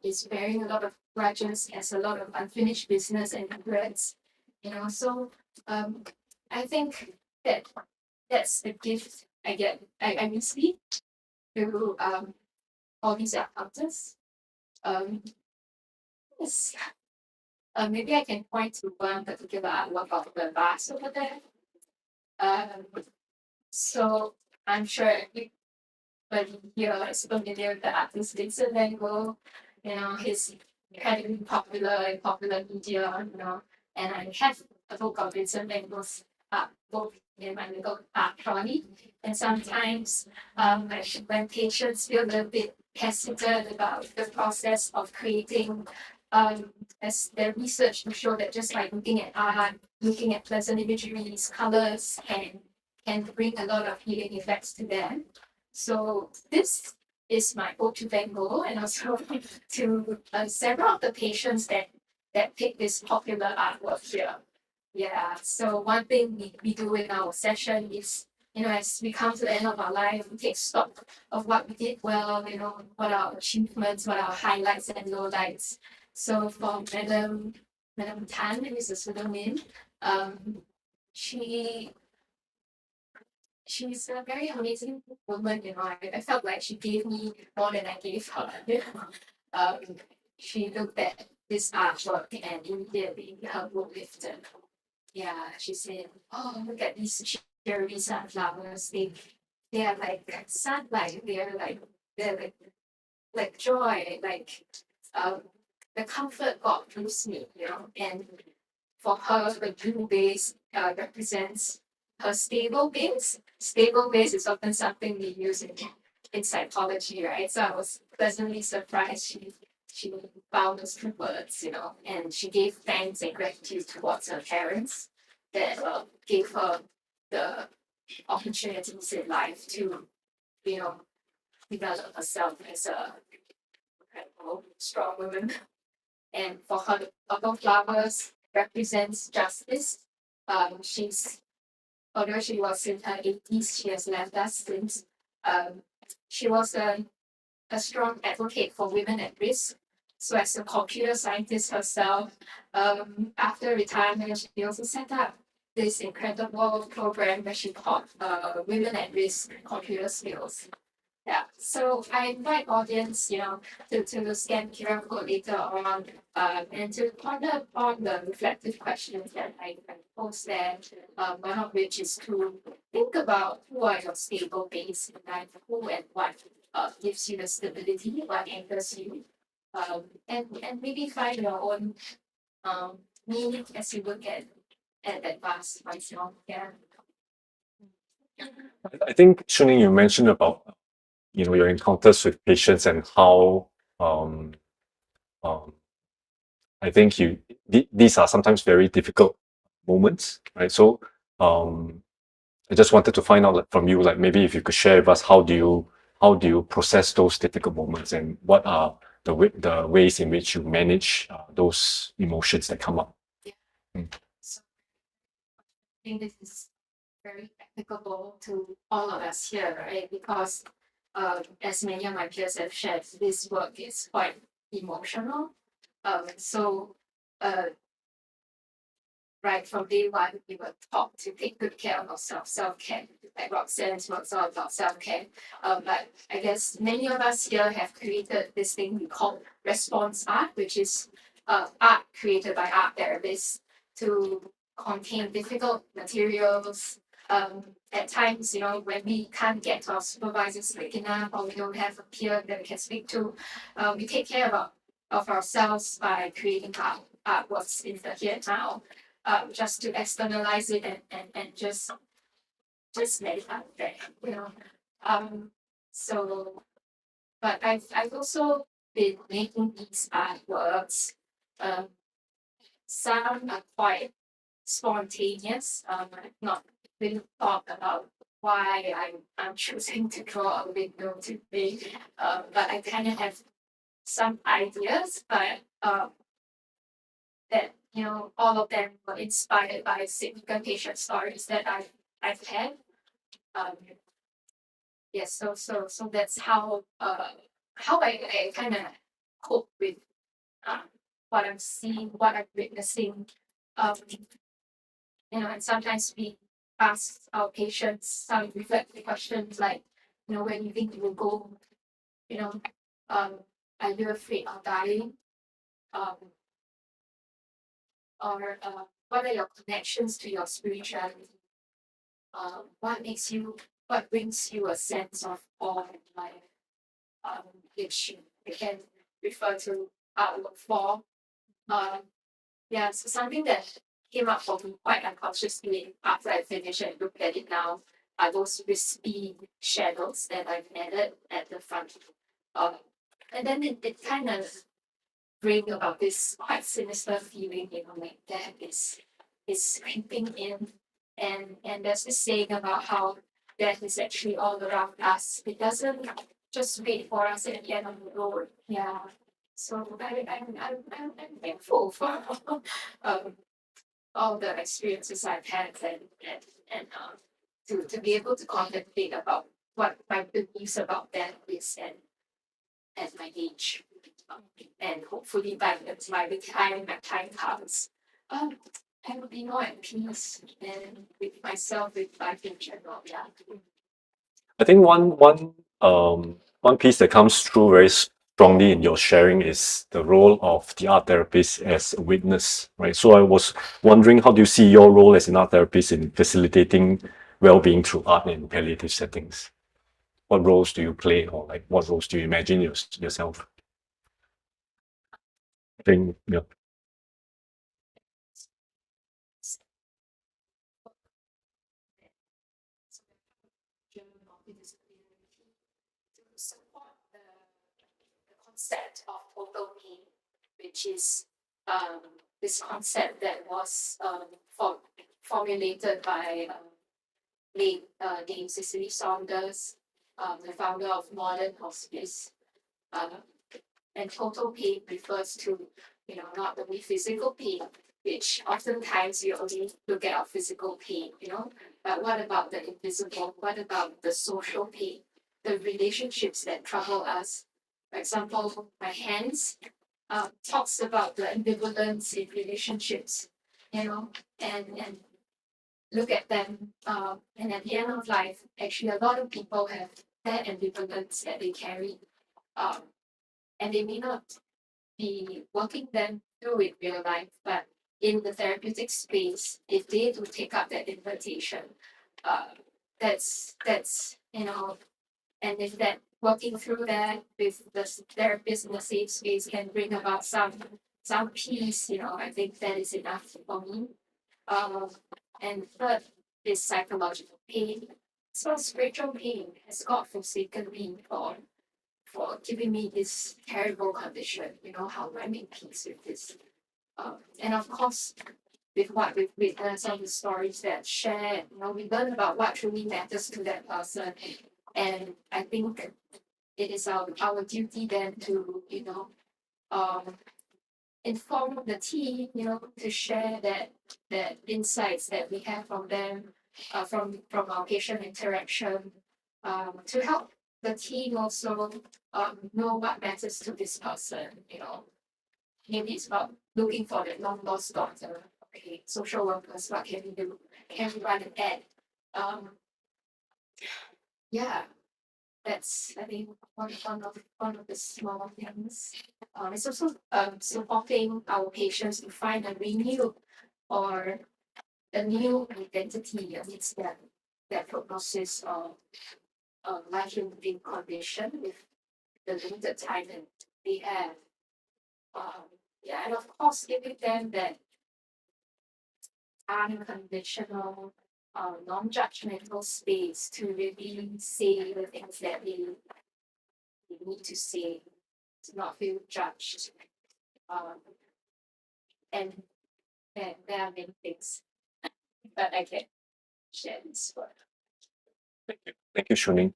Is bearing a lot of grudges, has a lot of unfinished business and regrets. So I think that that's the gift I get. I receive through all these encounters. Um, yes. Maybe I can point to one particular artwork of the vase over there. Um, so I'm sure everybody here is familiar with the artist Vincent Van Gogh. He's incredibly popular in popular media, and I have a book of Vincent Van Gogh's art book in my little art trolley. And sometimes when patients feel a bit hesitant about the process of creating as the research to show that just by looking at art, looking at pleasant imageries, colors can bring a lot of healing effects to them. So this is my go-to Van Gogh, and also to several of the patients that pick this popular artwork here. Yeah. So one thing we do in our session is, as we come to the end of our life, we take stock of what we did well, what our achievements, what our highlights and lowlights. So for Madam Tan, who is a pseudonym, she she's a very amazing woman, I felt like she gave me more than I gave her. She looked at this artwork and immediately her mood lifted. Yeah, she said, "Oh, look at these cherry sunflowers. They are like sunlight. They're like joy. Like um, the comfort God gives me, And for her, the blue base represents her stable base. Stable base is often something we use in psychology, right? So I was pleasantly surprised she found those two words, and she gave thanks and gratitude towards her parents that gave her the opportunities in life to, you know, develop herself as a incredible, strong woman. And for her, the purple flowers represents justice. She's Although she was in her 80s, she has left us since. Um, she was a strong advocate for women at risk. So, as a computer scientist herself, after retirement, she also set up this incredible program where she taught women at risk computer skills. Yeah, so I invite audience, to scan QR code later on, and to ponder on the reflective questions that I post there. One of which is to think about who are your stable base in life, who and what gives you the stability, what anchors you, and maybe find your own meaning as you look at that vast myself. Yeah. I think, Shuning, you mentioned about your encounters with patients and how um, um, I think these are sometimes very difficult moments, right? So I just wanted to find out from you, like maybe if you could share with us how do you process those difficult moments, and what are the ways in which you manage those emotions that come up. Mm. So I think this is very applicable to all of us here, right? Because as many of my peers have shared, this work is quite emotional. So right from day one, we were taught to take good care of ourselves, self-care. Like Roxanne's works all about self-care. But I guess many of us here have created this thing we call response art, which is art created by art therapists to contain difficult materials. At times, when we can't get to our supervisors quick enough, or we don't have a peer that we can speak to, we take care of ourselves by creating artworks in the here and now, just to externalize it and just let it out there, So, but I've also been making these artworks. Um, some are quite spontaneous. I've not really thought about why I'm choosing to draw a window today. But I kind of have some ideas, but that all of them were inspired by significant patient stories that I've had. Um, yes, so that's how I kind of cope with um, what I'm seeing, what I'm witnessing. Um, and sometimes we ask our patients some reflective questions like, when you think you will go, you know, um, are you afraid of dying? Um, or what are your connections to your spirituality? What brings you a sense of awe in life? Which we can refer to outlook for. Yeah, so something that came up for me quite unconsciously after I finished and looked at it now are those wispy shadows that I've added at the front. Um, and then it kind of bring about this quite sinister feeling, like death is creeping in, and there's this saying about how death is actually all around us. It doesn't just wait for us at the end of the road. Yeah. So I'm thankful for um, all the experiences I've had and to be able to contemplate about what my beliefs about death is and at my age. And hopefully by the time that time comes, I will be more at peace and with myself, with life in general. Yeah. I think one piece that comes through very strongly in your sharing is the role of the art therapist as a witness, right? So I was wondering, how do you see your role as an art therapist in facilitating well-being through art in palliative settings? What roles do you play, or like what roles do you imagine yourself? I think, yeah. To support the concept of total pain, which is this concept that was formulated by late Dame Cicely Saunders, the founder of modern hospice. And total pain refers to, not only physical pain, which oftentimes you only look at our physical pain, but what about the invisible? What about the social pain? The relationships that trouble us? For example, my hands talks about the ambivalence in relationships, and look at them. And at the end of life, actually, a lot of people have that ambivalence that they carry, um, and they may not be working them through in real life, but in the therapeutic space, if they do take up that invitation, uh, that's and if that working through that with the therapist in the safe space can bring about some peace, I think that is enough for me. Um, and third is psychological pain. So spiritual pain. Has God forsaken me for giving me this terrible condition? How do I make peace with this? And of course, with what we've witnessed, some of the stories that shared, we learn about what truly matters to that person. And I think it is our duty then to, um, inform the team, to share that insights that we have from them, from our patient interaction, to help the team also know what matters to this person. Maybe it's about looking for that long lost daughter. Okay, social workers, what can we do? Can we run an ad? Yeah, that's, I think, one of the small things. It's also supporting our patients to find a renewed or a new identity amidst that prognosis of life-limiting condition with the limited time that they have. Yeah, and of course, giving them that unconditional, non-judgmental space to really say the things that they need to say, to not feel judged. Um, and there are many things that I can share this for. Thank you, Shuning.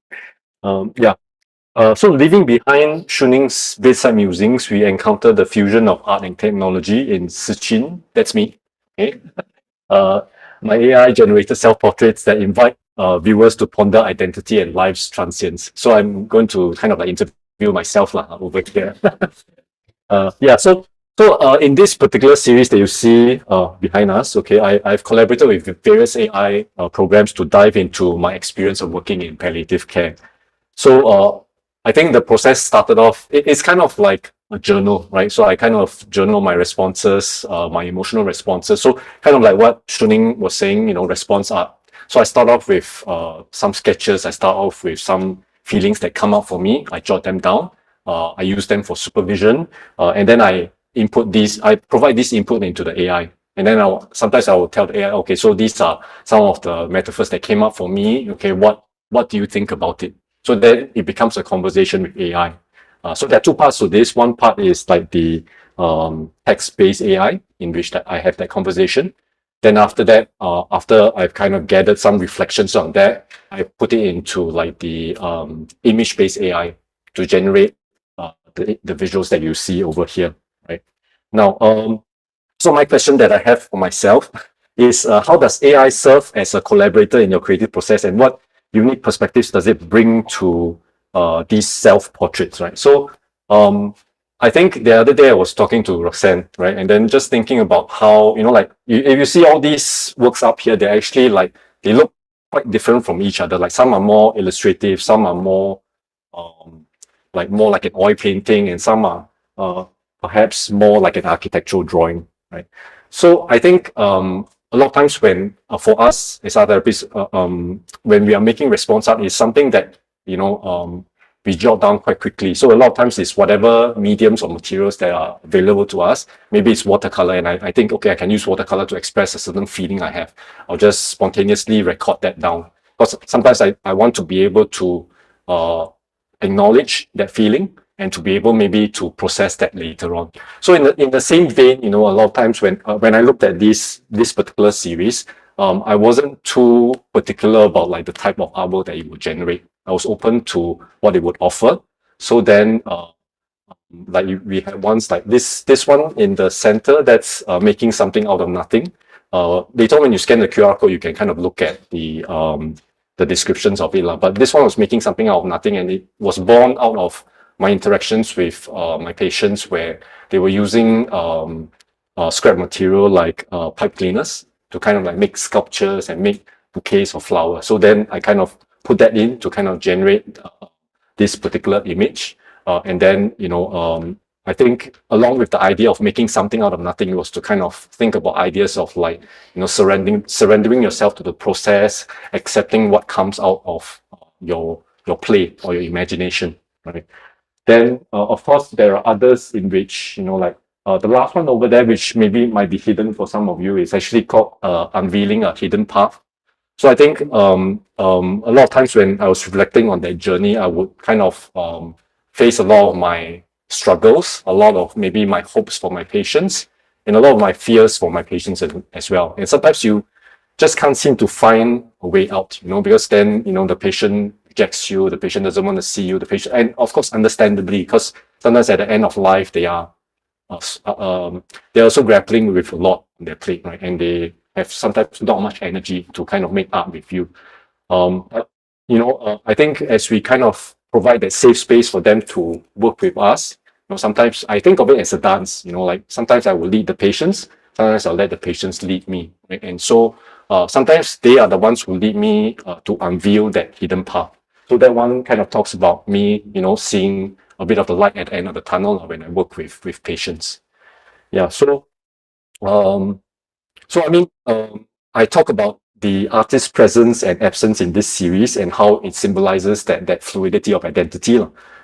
Yeah. So leaving behind Shuning's bedside musings, we encounter the fusion of art and technology in Sichin. That's me. Okay. My AI-generated self-portraits that invite viewers to ponder identity and life's transience. So I'm going to kind of like interview myself over here. Yeah, so in this particular series that you see behind us, okay, I've collaborated with various AI programs to dive into my experience of working in palliative care. So I think the process started off, it's kind of like a journal, right? So I kind of journal my responses, my emotional responses. So kind of like what Shuning was saying, response art. So I start off with some sketches. I start off with some feelings that come up for me. I jot them down. I use them for supervision. And then I provide this input into the AI. And then sometimes I will tell the AI, okay, so these are some of the metaphors that came up for me. Okay, what do you think about it? So then it becomes a conversation with AI. So there are two parts to this. One part is like the text-based AI in which that I have that conversation. Then after that, after I've kind of gathered some reflections on that, I put it into like the image-based AI to generate the visuals that you see over here, right? Now, so my question that I have for myself is how does AI serve as a collaborator in your creative process, and what unique perspectives does it bring to these self-portraits, right? So I think the other day I was talking to Roxanne, right? And then just thinking about how, like, if you see all these works up here, they're actually like, they look quite different from each other. Like some are more illustrative, some are more more like an oil painting, and some are perhaps more like an architectural drawing, right? So I think a lot of times when for us as art therapists, when we are making response art, is something that we jot down quite quickly. So a lot of times it's whatever mediums or materials that are available to us. Maybe it's watercolor, and I think, okay, I can use watercolor to express a certain feeling I have. I'll just spontaneously record that down. Because sometimes I want to be able to acknowledge that feeling and to be able maybe to process that later on. So in the same vein, a lot of times when I looked at this particular series, I wasn't too particular about like the type of artwork that it would generate. I was open to what it would offer. So then, like we had once like this one in the center that's making something out of nothing. Later when you scan the QR code, you can kind of look at the descriptions of it. But this one was making something out of nothing, and it was born out of my interactions with my patients where they were using scrap material like pipe cleaners to kind of like make sculptures and make bouquets of flowers. So then I kind of put that in to kind of generate this particular image. And then, I think along with the idea of making something out of nothing was to kind of think about ideas of like, surrendering yourself to the process, accepting what comes out of your play or your imagination, right? Then, of course, there are others in which, like the last one over there, which maybe might be hidden for some of you, is actually called Unveiling a Hidden Path. So I think a lot of times when I was reflecting on that journey, I would kind of face a lot of my struggles, a lot of maybe my hopes for my patients, and a lot of my fears for my patients as well. And sometimes you just can't seem to find a way out, because then, the patient rejects you, the patient doesn't want to see you, the patient, and of course, understandably, because sometimes at the end of life, they're also grappling with a lot on their plate, right? And they have sometimes not much energy to kind of make up with you. But, I think as we kind of provide that safe space for them to work with us, sometimes I think of it as a dance, like sometimes I will lead the patients, sometimes I'll let the patients lead me, right? And so sometimes they are the ones who lead me to unveil that hidden path. So that one kind of talks about me, seeing a bit of the light at the end of the tunnel when I work with patients. Yeah. So I mean, I talk about the artist's presence and absence in this series and how it symbolizes that fluidity of identity.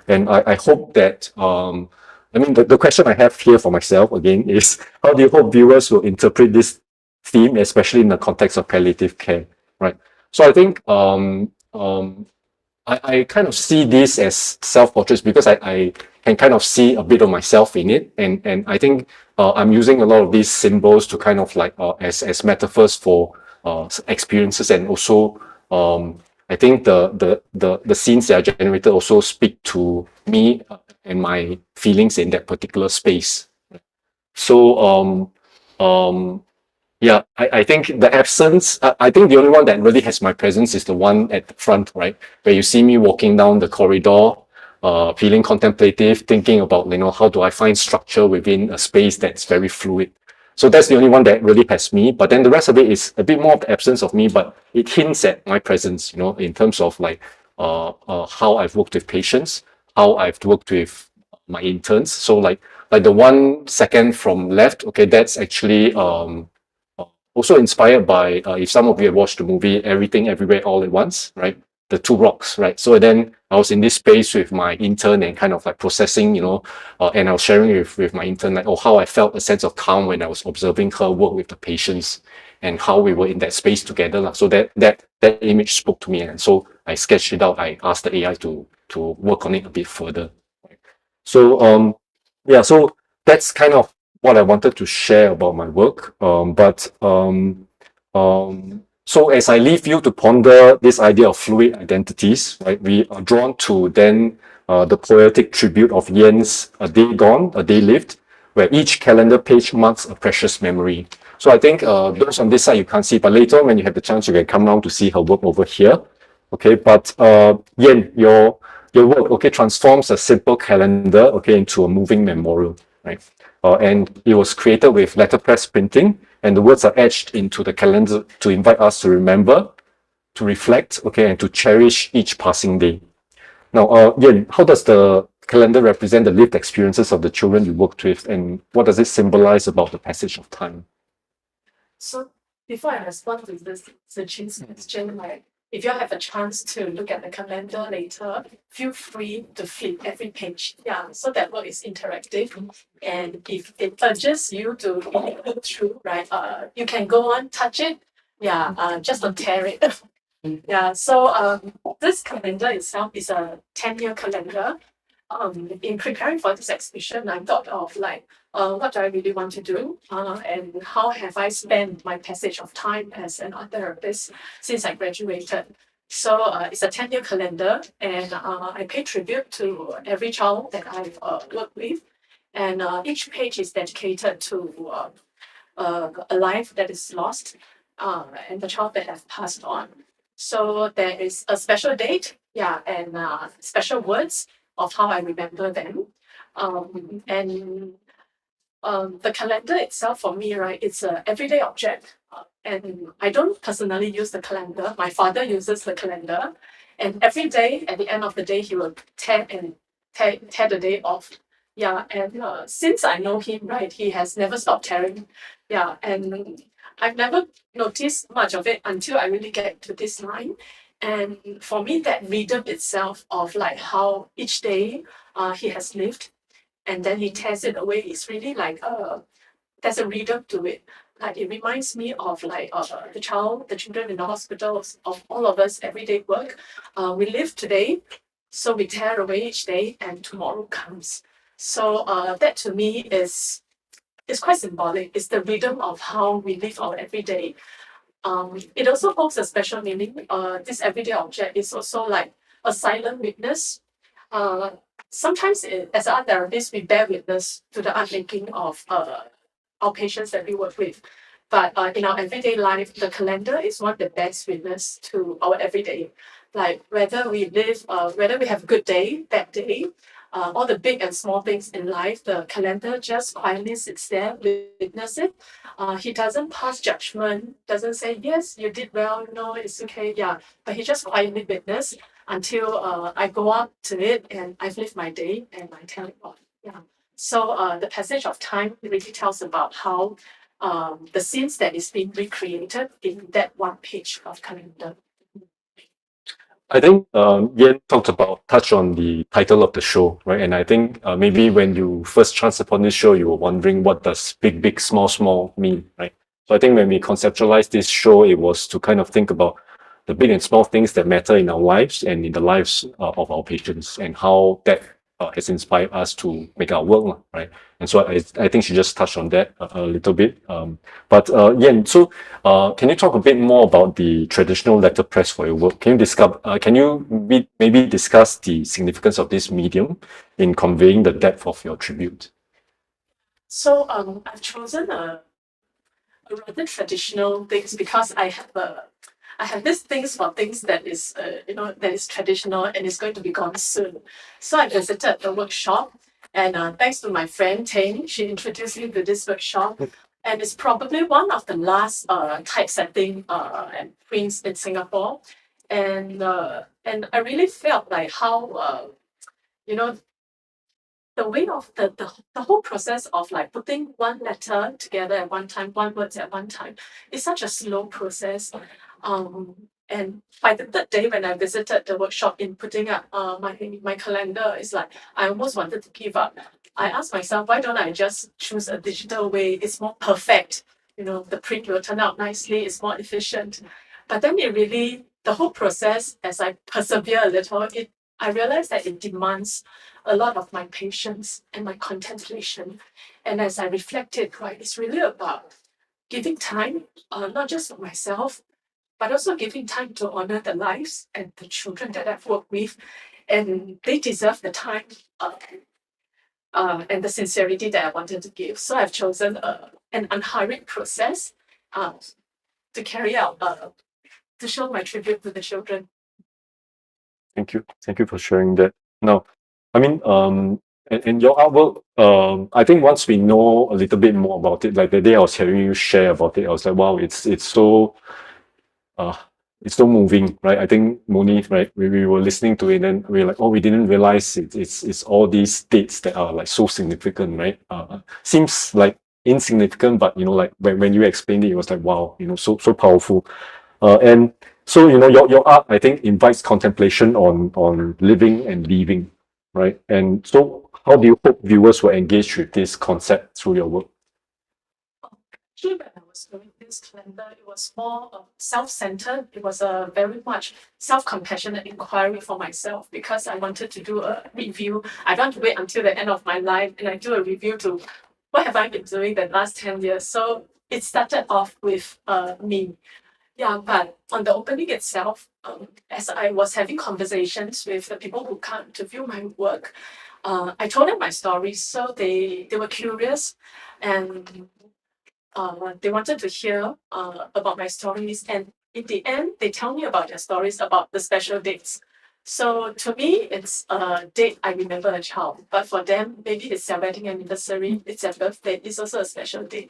And I hope that, I mean, the question I have here for myself again is, how do you hope viewers will interpret this theme, especially in the context of palliative care, right? So I think I kind of see this as self-portraits because I can kind of see a bit of myself in it. And I think I'm using a lot of these symbols to kind of like as metaphors for experiences, and also I think the scenes that are generated also speak to me and my feelings in that particular space. So yeah, I think the absence, I think the only one that really has my presence is the one at the front, right? Where you see me walking down the corridor, feeling contemplative, thinking about, how do I find structure within a space that's very fluid. So that's the only one that really has me. But then the rest of it is a bit more of the absence of me, but it hints at my presence, in terms of like how I've worked with patients, how I've worked with my interns. So like the 1 second from left, okay, that's actually also inspired by, if some of you have watched the movie Everything Everywhere All at Once, right? The two rocks, right? So then I was in this space with my intern and kind of like processing, and I was sharing with my intern, like, how I felt a sense of calm when I was observing her work with the patients and how we were in that space together. So that image spoke to me. And so I sketched it out. I asked the AI to work on it a bit further. So, yeah, so that's kind of what I wanted to share about my work. So as I leave you to ponder this idea of fluid identities, right, we are drawn to then the poetic tribute of Yen's A Day Gone, A Day Lived, where each calendar page marks a precious memory. So I think those on this side you can't see, but later when you have the chance, you can come down to see her work over here. Okay, but Yen, your work, okay, transforms a simple calendar, okay, into a moving memorial, right? And it was created with letterpress printing, and the words are etched into the calendar to invite us to remember, to reflect, okay, and to cherish each passing day. Now, Yen, how does the calendar represent the lived experiences of the children you worked with, and what does it symbolize about the passage of time? So before I respond to this Chin's question, like if you have a chance to look at the calendar later, feel free to flip every page. Yeah, so that work is interactive. And if it urges you to go through, right, you can go on, touch it. Yeah, just don't tear it. Yeah, so this calendar itself is a 10-year calendar. In preparing for this exhibition, I thought of like, what do I really want to do? And how have I spent my passage of time as an art therapist since I graduated? So it's a 10-year calendar, and I pay tribute to every child that I've worked with. And each page is dedicated to a life that is lost and the child that has passed on. So there is a special date, yeah, and special words of how I remember them. And the calendar itself for me, right, it's an everyday object. And I don't personally use the calendar. My father uses the calendar. And every day, at the end of the day, he will tear the day off. Yeah, and since I know him, right, he has never stopped tearing. Yeah, and I've never noticed much of it until I really get to this line. And for me, that rhythm itself of like how each day he has lived and then he tears it away is really like there's a rhythm to it. Like it reminds me of like the children in the hospitals, of all of us everyday work. We live today, so we tear away each day, and tomorrow comes. So that to me is quite symbolic. It's the rhythm of how we live our everyday. It also holds a special meaning. This everyday object is also like a silent witness. Uh, Sometimes as art therapists, we bear witness to the art making of our patients that we work with. But in our everyday life, the calendar is one that bears witness to our everyday. Like whether we have a good day, bad day, all the big and small things in life, the calendar just quietly sits there, witness it. He doesn't pass judgment, doesn't say, yes, you did well, no, it's okay, yeah. But he just quietly witness until I go up to it and I've lived my day and I tell it off. Yeah. So the passage of time really tells about how the scenes that is being recreated in that one page of calendar. I think Yen touched on the title of the show, right? And I think maybe when you first chanced upon this show, you were wondering what does big, big, small, small mean, right? So I think when we conceptualized this show, it was to kind of think about the big and small things that matter in our lives and in the lives of our patients, and how that has inspired us to make our work, right? And so I think she just touched on that a little bit. But Yen, so can you talk a bit more about the traditional letterpress for your work? Can you maybe discuss the significance of this medium in conveying the depth of your tribute? So I've chosen a rather traditional things because I have this things for things that is that is traditional and is going to be gone soon. So I visited the workshop, and thanks to my friend Tang, she introduced me to this workshop, and it's probably one of the last typesetting and prints in Singapore, and I really felt like how you know the way of the whole process of like putting one letter together at one time, one words at one time, is such a slow process. And by the third day when I visited the workshop in putting up my calendar, it's like I almost wanted to give up. I asked myself, why don't I just choose a digital way? It's more perfect. The print will turn out nicely, it's more efficient. But then the whole process, as I persevere a little, I realized that it demands a lot of my patience and my contemplation. And as I reflected, right, it's really about giving time, not just for myself, but also giving time to honor the lives and the children that I've worked with. And they deserve the time and the sincerity that I wanted to give. So I've chosen an unhurried process uh, to carry out, to show my tribute to the children. Thank you. Thank you for sharing that. Now, I mean, and your artwork, I think once we know a little bit more about it, like the day I was hearing you share about it, I was like, wow, uh it's so moving, right? I think Moni, right? We were listening to it and we were like, oh, we didn't realize it's all these states that are like so significant, right? Seems like insignificant, but like when you explained it, it was like, wow, so powerful. And so your art, I think, invites contemplation on living and leaving, right? And so how do you hope viewers will engage with this concept through your work? Actually, when I was doing this calendar, it was more self-centered. It was a very much self-compassionate inquiry for myself because I wanted to do a review. I don't want to wait until the end of my life and I do a review to what have I been doing the last 10 years. So it started off with me. Yeah, but on the opening itself, as I was having conversations with the people who come to view my work, I told them my stories. So they were curious and they wanted to hear about my stories, and in the end, they tell me about their stories about the special dates. So to me, it's a date I remember a child, but for them, maybe it's their wedding anniversary, it's their birthday, it's also a special day.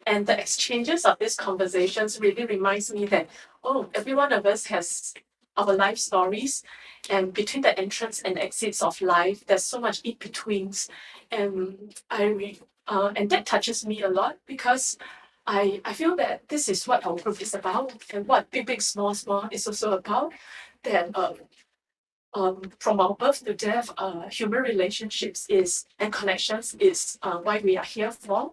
And the exchanges of these conversations really reminds me that, oh, every one of us has our life stories, and between the entrance and exits of life, there's so much in betweens, and and that touches me a lot because I feel that this is what our group is about and what Big Big Small Small is also about. That from our birth to death, human relationships is and connections is why we are here for.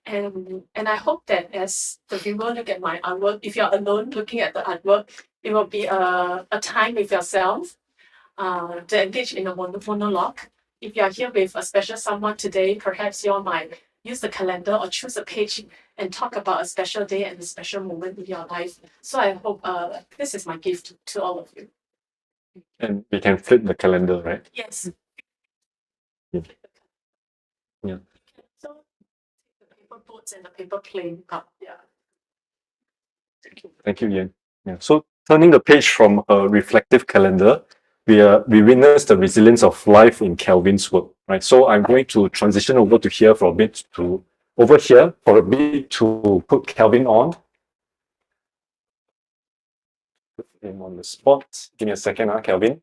And I hope that as the viewer look at my artwork, if you're alone looking at the artwork, it will be a time with yourself to engage in a monologue. If you are here with a special someone today, perhaps you all might use the calendar or choose a page and talk about a special day and a special moment in your life. So I hope this is my gift to all of you. And we can flip the calendar, right? Yes. Yeah. Yeah. So the paper boats and the paper plane up. Yeah. Thank you, Ian. Yeah. So turning the page from a reflective calendar, we witness the resilience of life in Kelvin's work, right? So I'm going to transition over to here for a bit to over here for a bit to put Kelvin on. Put him on the spot. Give me a second, Kelvin.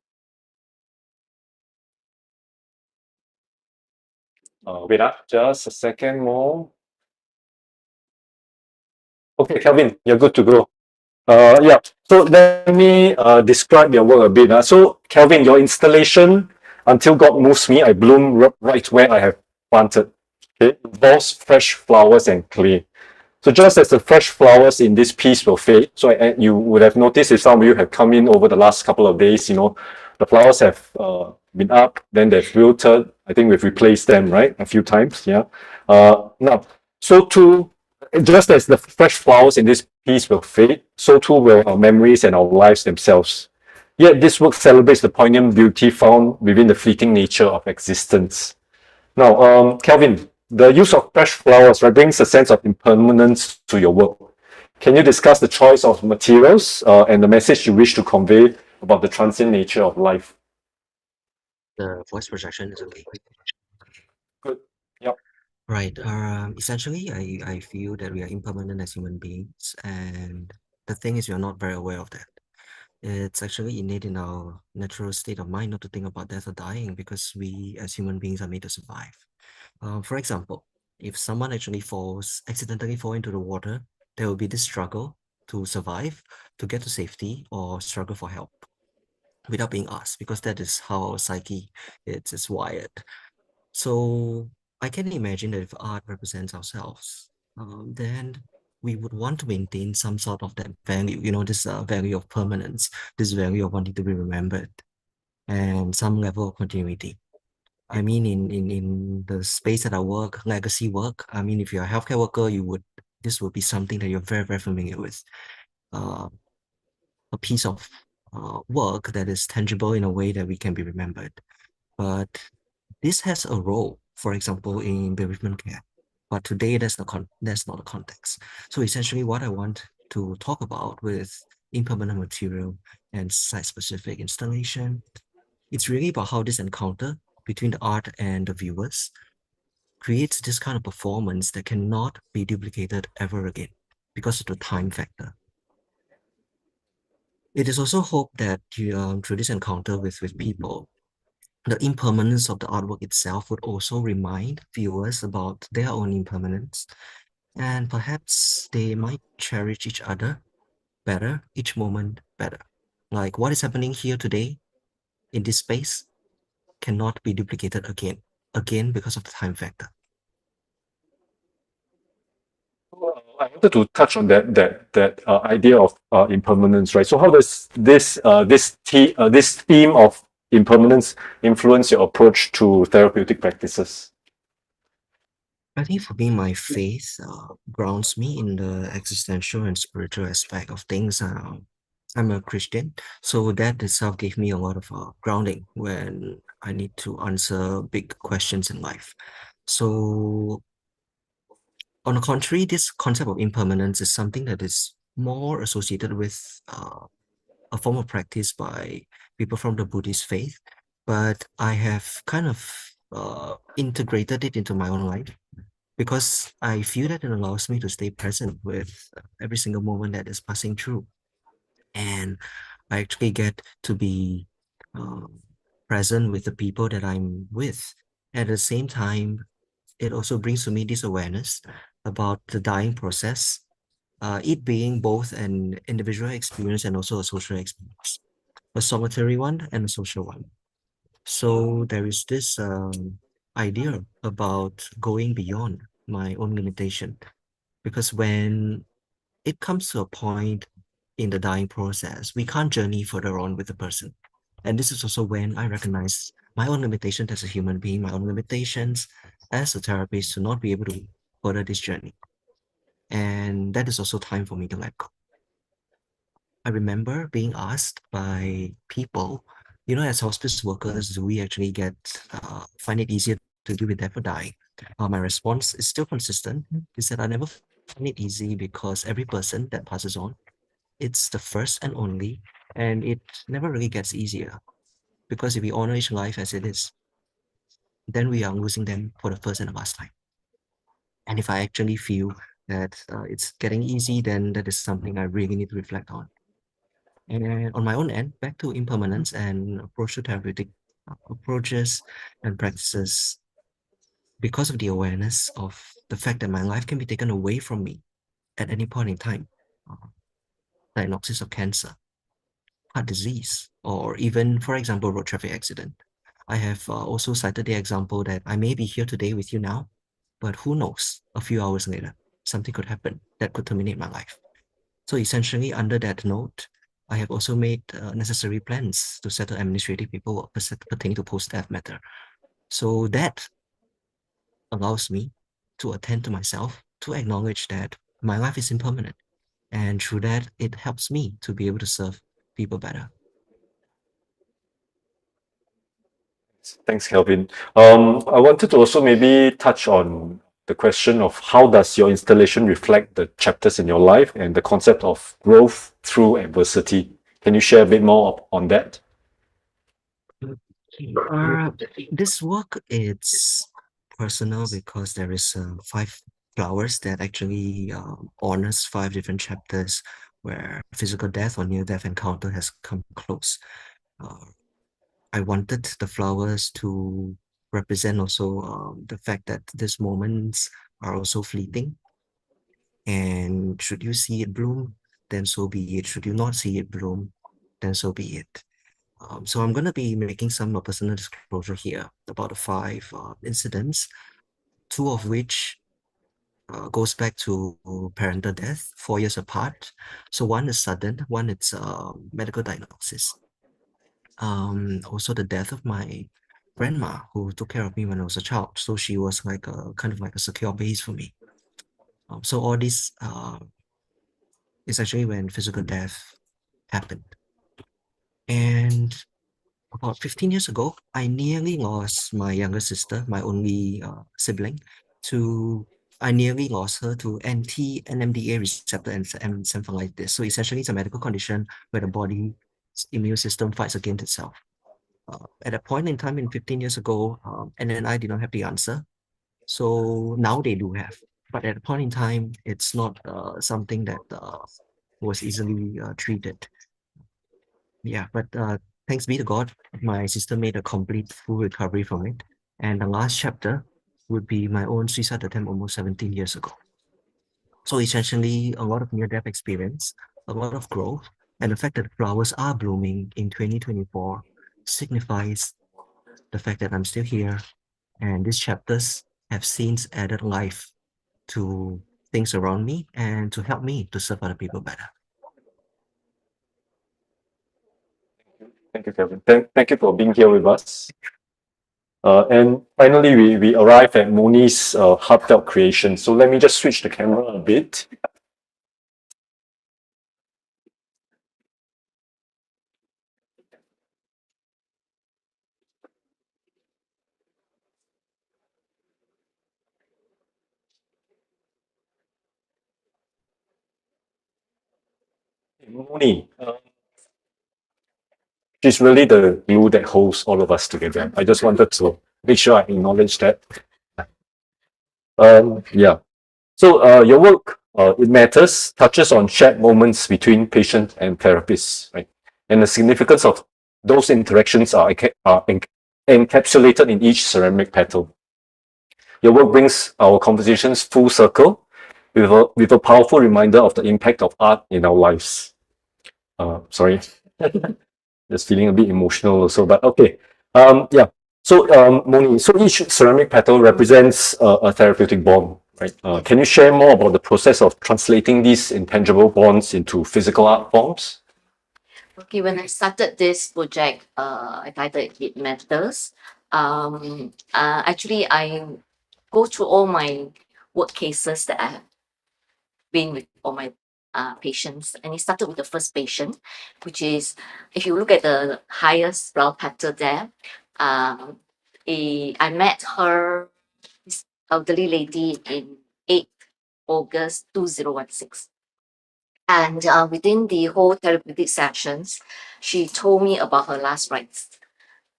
Wait up, just a second more. Okay, Kelvin, you're good to go. Yeah. So let me describe your work a bit. So, Kelvin, your installation, Until God Moves Me, I Bloom Right Where I Have Planted, okay, involves fresh flowers and clay. So just as the fresh flowers in this piece will fade, so you would have noticed if some of you have come in over the last couple of days, the flowers have been up, then they've wilted. I think we've replaced them, right, a few times, yeah. Now, so too, just as the fresh flowers in this piece will fade, so too will our memories and our lives themselves. Yet this work celebrates the poignant beauty found within the fleeting nature of existence. Now, Kelvin, the use of fresh flowers, right, brings a sense of impermanence to your work. Can you discuss the choice of materials and the message you wish to convey about the transient nature of life? The voice projection is okay. Good. Yep. Right. Essentially, I feel that we are impermanent as human beings, and the thing is, we are not very aware of that. It's actually innate in our natural state of mind not to think about death or dying because we, as human beings, are made to survive. For example, if someone actually accidentally fall into the water, there will be this struggle to survive, to get to safety, or struggle for help without being asked, because that is how our psyche is wired. So I can imagine that if art represents ourselves, then we would want to maintain some sort of that value, this value of permanence, this value of wanting to be remembered. and some level of continuity. I mean, in the space that I work, legacy work, I mean, if you're a healthcare worker, this would be something that you're very, very familiar with. Uh, a piece of work that is tangible in a way that we can be remembered. But this has a role, for example, in bereavement care. But today, that's not the context. So essentially, what I want to talk about with impermanent material and site-specific installation, it's really about how this encounter between the art and the viewers creates this kind of performance that cannot be duplicated ever again because of the time factor. It is also hoped that through this encounter with people, the impermanence of the artwork itself would also remind viewers about their own impermanence, and perhaps they might cherish each other better, each moment better. Like what is happening here today in this space cannot be duplicated again because of the time factor. I wanted to touch on that idea of impermanence, right? So how does this theme of impermanence influence your approach to therapeutic practices? I think for me, my faith grounds me in the existential and spiritual aspect of things. I'm a Christian, so that itself gave me a lot of grounding when I need to answer big questions in life. So, on the contrary, this concept of impermanence is something that is more associated with a form of practice by people from the Buddhist faith, but I have kind of integrated it into my own life because I feel that it allows me to stay present with every single moment that is passing through. And I actually get to be um, present with the people that I'm with. At the same time, it also brings to me this awareness about the dying process, it being both an individual experience and also a social experience, a solitary one and a social one. So there is this idea about going beyond my own limitation because when it comes to a point in the dying process, we can't journey further on with the person. And this is also when I recognize my own limitations as a human being, my own limitations as a therapist to not be able to further this journey. And that is also time for me to let go. I remember being asked by people, as hospice workers, do we actually find it easier to deal with death or dying? My response is still consistent, is that I never find it easy because every person that passes on, it's the first and only, and it never really gets easier. Because if we honor each life as it is, then we are losing them for the first and the last time. And if I actually feel that it's getting easy, then that is something I really need to reflect on. And on my own end, back to impermanence and approach to therapeutic approaches and practices, because of the awareness of the fact that my life can be taken away from me at any point in time. Uh, Diagnosis of cancer, heart disease, or even, for example, road traffic accident. I have also cited the example that I may be here today with you now, but who knows, a few hours later, something could happen that could terminate my life. So essentially, under that note, I have also made necessary plans to settle administrative paperwork pertaining to post-death matter. So that allows me to attend to myself, to acknowledge that my life is impermanent. And through that, it helps me to be able to serve people better. Thanks, Kelvin. I wanted to also maybe touch on the question of how does your installation reflect the chapters in your life and the concept of growth through adversity. Can you share a bit more on that? Okay. This work it's personal because there is five flowers that actually honors five different chapters where physical death or near-death encounter has come close. Uh, I wanted the flowers to represent also the fact that these moments are also fleeting. And should you see it bloom, then so be it. Should you not see it bloom, then so be it. So I'm going to be making some personal disclosure here about the five incidents, two of which goes back to parental death, 4 years apart. So one is sudden, one is medical diagnosis. Also the death of my grandma who took care of me when I was a child. So she was like a kind of like a secure base for me. So all this is actually when physical death happened. And about 15 years ago, I nearly lost my younger sister, my only sibling, to I nearly lost her to anti-NMDA receptor encephalitis. So essentially, it's a medical condition where the body's immune system fights against itself. At a point in time, in 15 years ago, and then I did not have the answer. So now they do have. But at a point in time, it's not something that was easily treated. Yeah, but thanks be to God, my sister made a complete full recovery from it. And the last chapter would be my own suicide attempt almost 17 years ago. So essentially, a lot of near-death experience, a lot of growth, and the fact that flowers are blooming in 2024 signifies the fact that I'm still here. And these chapters have since added life to things around me and to help me to serve other people better. Thank you, Kevin. Thank you for being here with us. And finally, we arrive at Moni's heartfelt creation. So let me just switch the camera a bit. Moni, she's really the glue that holds all of us together. I just wanted to make sure I acknowledge that. Yeah. So your work, it matters, touches on shared moments between patient and therapists, right? And the significance of those interactions are encapsulated in each ceramic petal. Your work brings our conversations full circle with a powerful reminder of the impact of art in our lives. Sorry, just feeling a bit emotional also, but okay. Yeah. So, Moni, so each ceramic petal represents a therapeutic bond, right? Can you share more about the process of translating these intangible bonds into physical art forms? Okay, when I started this project, I titled It Matters. Actually, I go through all my work cases that I have been with all my patients, and it started with the first patient, which is if you look at the highest brow petal there, I met her, this elderly lady, in 8th August 2016. And within the whole therapeutic sessions, she told me about her last rites.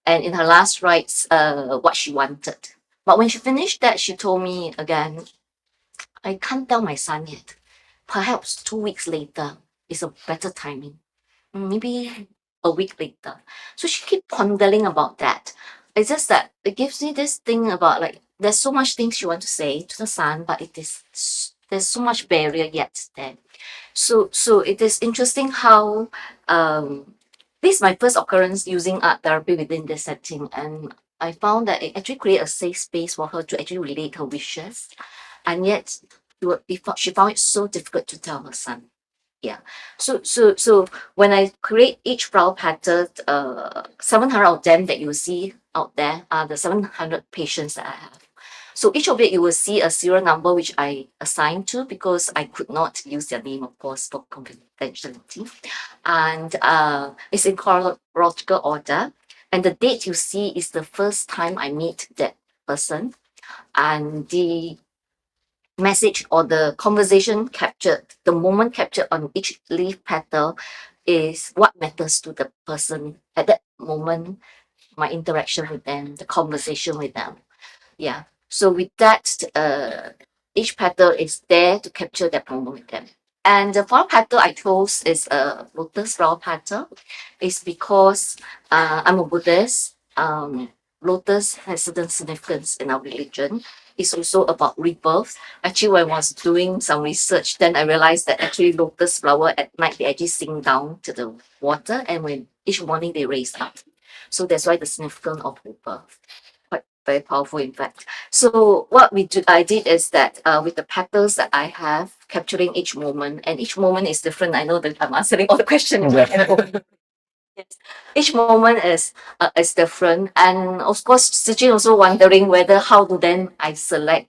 And in her last rites, what she wanted. But when she finished that, she told me again, I can't tell my son yet. Perhaps 2 weeks later is a better timing. Maybe a week later. So she keep pondering about that. It's just that it gives me this thing about like there's so much things she want to say to the son, but there's so much barrier yet there. So it is interesting how this is my first occurrence using art therapy within this setting, and I found that it actually created a safe space for her to actually relate her wishes, and yet she found it so difficult to tell her son. Yeah. So when I create each brow pattern, 700 of them that you will see out there are the 700 patients that I have. So each of it, you will see a serial number which I assigned to because I could not use their name, of course, for confidentiality. And it's in chronological order. And the date you see is the first time I meet that person. And the message or the conversation captured, the moment captured on each leaf petal is what matters to the person at that moment, my interaction with them, the conversation with them. Yeah. So with that, each petal is there to capture that moment with them. And the flower petal I chose is a lotus flower petal. It's because I'm a Buddhist. Lotus has certain significance in our religion. It's also about rebirth. Actually, when I was doing some research, then I realized that actually lotus flower at night, they actually sink down to the water, and when each morning they raise up. So that's why the significance of rebirth. Quite very powerful, in fact. So what I did is that with the petals that I have, capturing each moment, and each moment is different. I know that I'm answering all the questions. Yeah. Yes. Each moment is different, and of course, Sujin also wondering whether how do then I select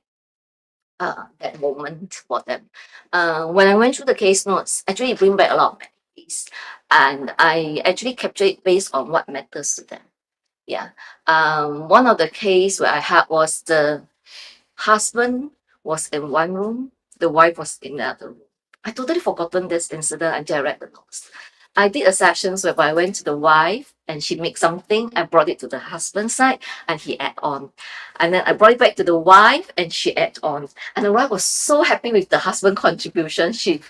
that moment for them. When I went through the case notes, actually it bring back a lot of memories, and I actually capture it based on what matters to them. Yeah. One of the case where I had was the husband was in one room, the wife was in the other room. I totally forgotten this incident until I read the notes. I did a sessions whereby I went to the wife and she made something. I brought it to the husband's side and he add on. And then I brought it back to the wife and she add on. And the wife was so happy with the husband contribution. She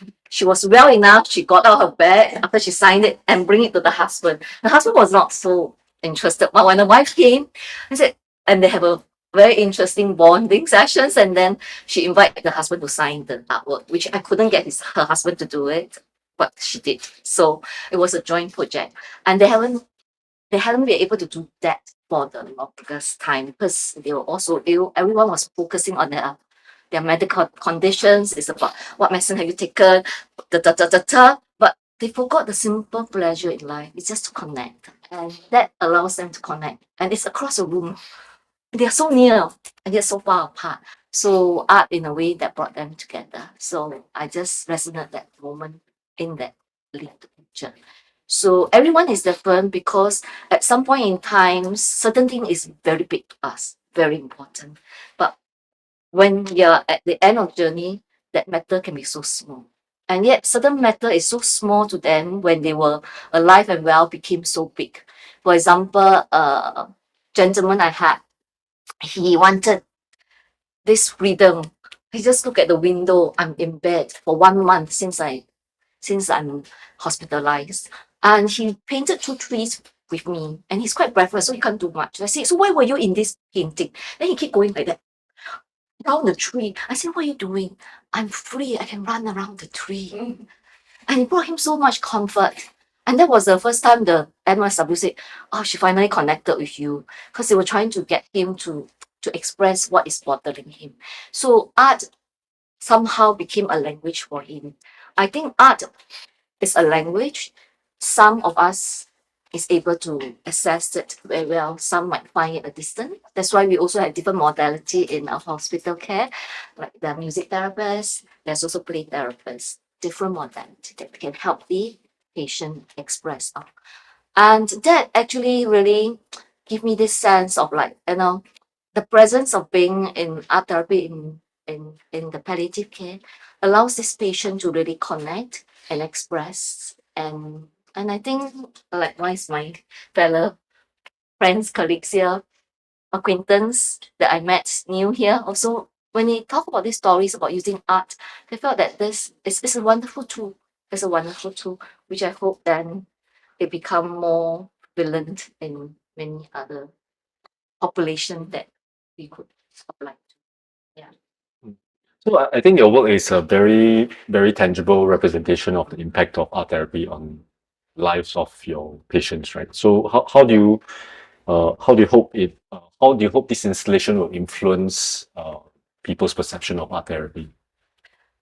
was well enough. She got out her bag after she signed it and bring it to the husband. The husband was not so interested. But when the wife came, I said, and they have a very interesting bonding sessions. And then she invited the husband to sign the artwork, which I couldn't get her husband to do it, but she did. So it was a joint project, and they hadn't been able to do that for the longest time because they were also ill. Everyone was focusing on their medical conditions. It's about what medicine have you taken, da da da da da. But they forgot the simple pleasure in life. It's just to connect, and that allows them to connect. And it's across a room. They are so near and yet so far apart. So art in a way that brought them together. So I just resonate that moment in that little picture. So everyone is different because at some point in time, certain thing is very big to us, very important. But when you're at the end of journey, that matter can be so small. And yet certain matter is so small to them when they were alive and well became so big. For example, gentleman I had, he wanted this freedom. He just look at the window. I'm in bed for 1 month since I'm hospitalized. And he painted 2 trees with me. And he's quite breathless, so he can't do much. I said, so why were you in this painting? Then he keep going like that, down the tree. I said, what are you doing? I'm free. I can run around the tree. And it brought him so much comfort. And that was the first time the NYSW said, oh, she finally connected with you. Because they were trying to get him to express what is bothering him. So art somehow became a language for him. I think art is a language. Some of us is able to access it very well. Some might find it a distance. That's why we also have different modality in our hospital care, like the music therapist. There's also play therapists, different modality that can help the patient express. And that actually really give me this sense of like, the presence of being in art therapy in the palliative care allows this patient to really connect and express. And I think likewise my fellow friends, colleagues here, acquaintance that I met new here also, when they talk about these stories about using art, they felt that this is a wonderful tool. It's a wonderful tool, which I hope then it become more prevalent in many other population that we could apply to. Yeah. So I think your work is a very, very tangible representation of the impact of art therapy on lives of your patients, right? So how do you hope this installation will influence people's perception of art therapy?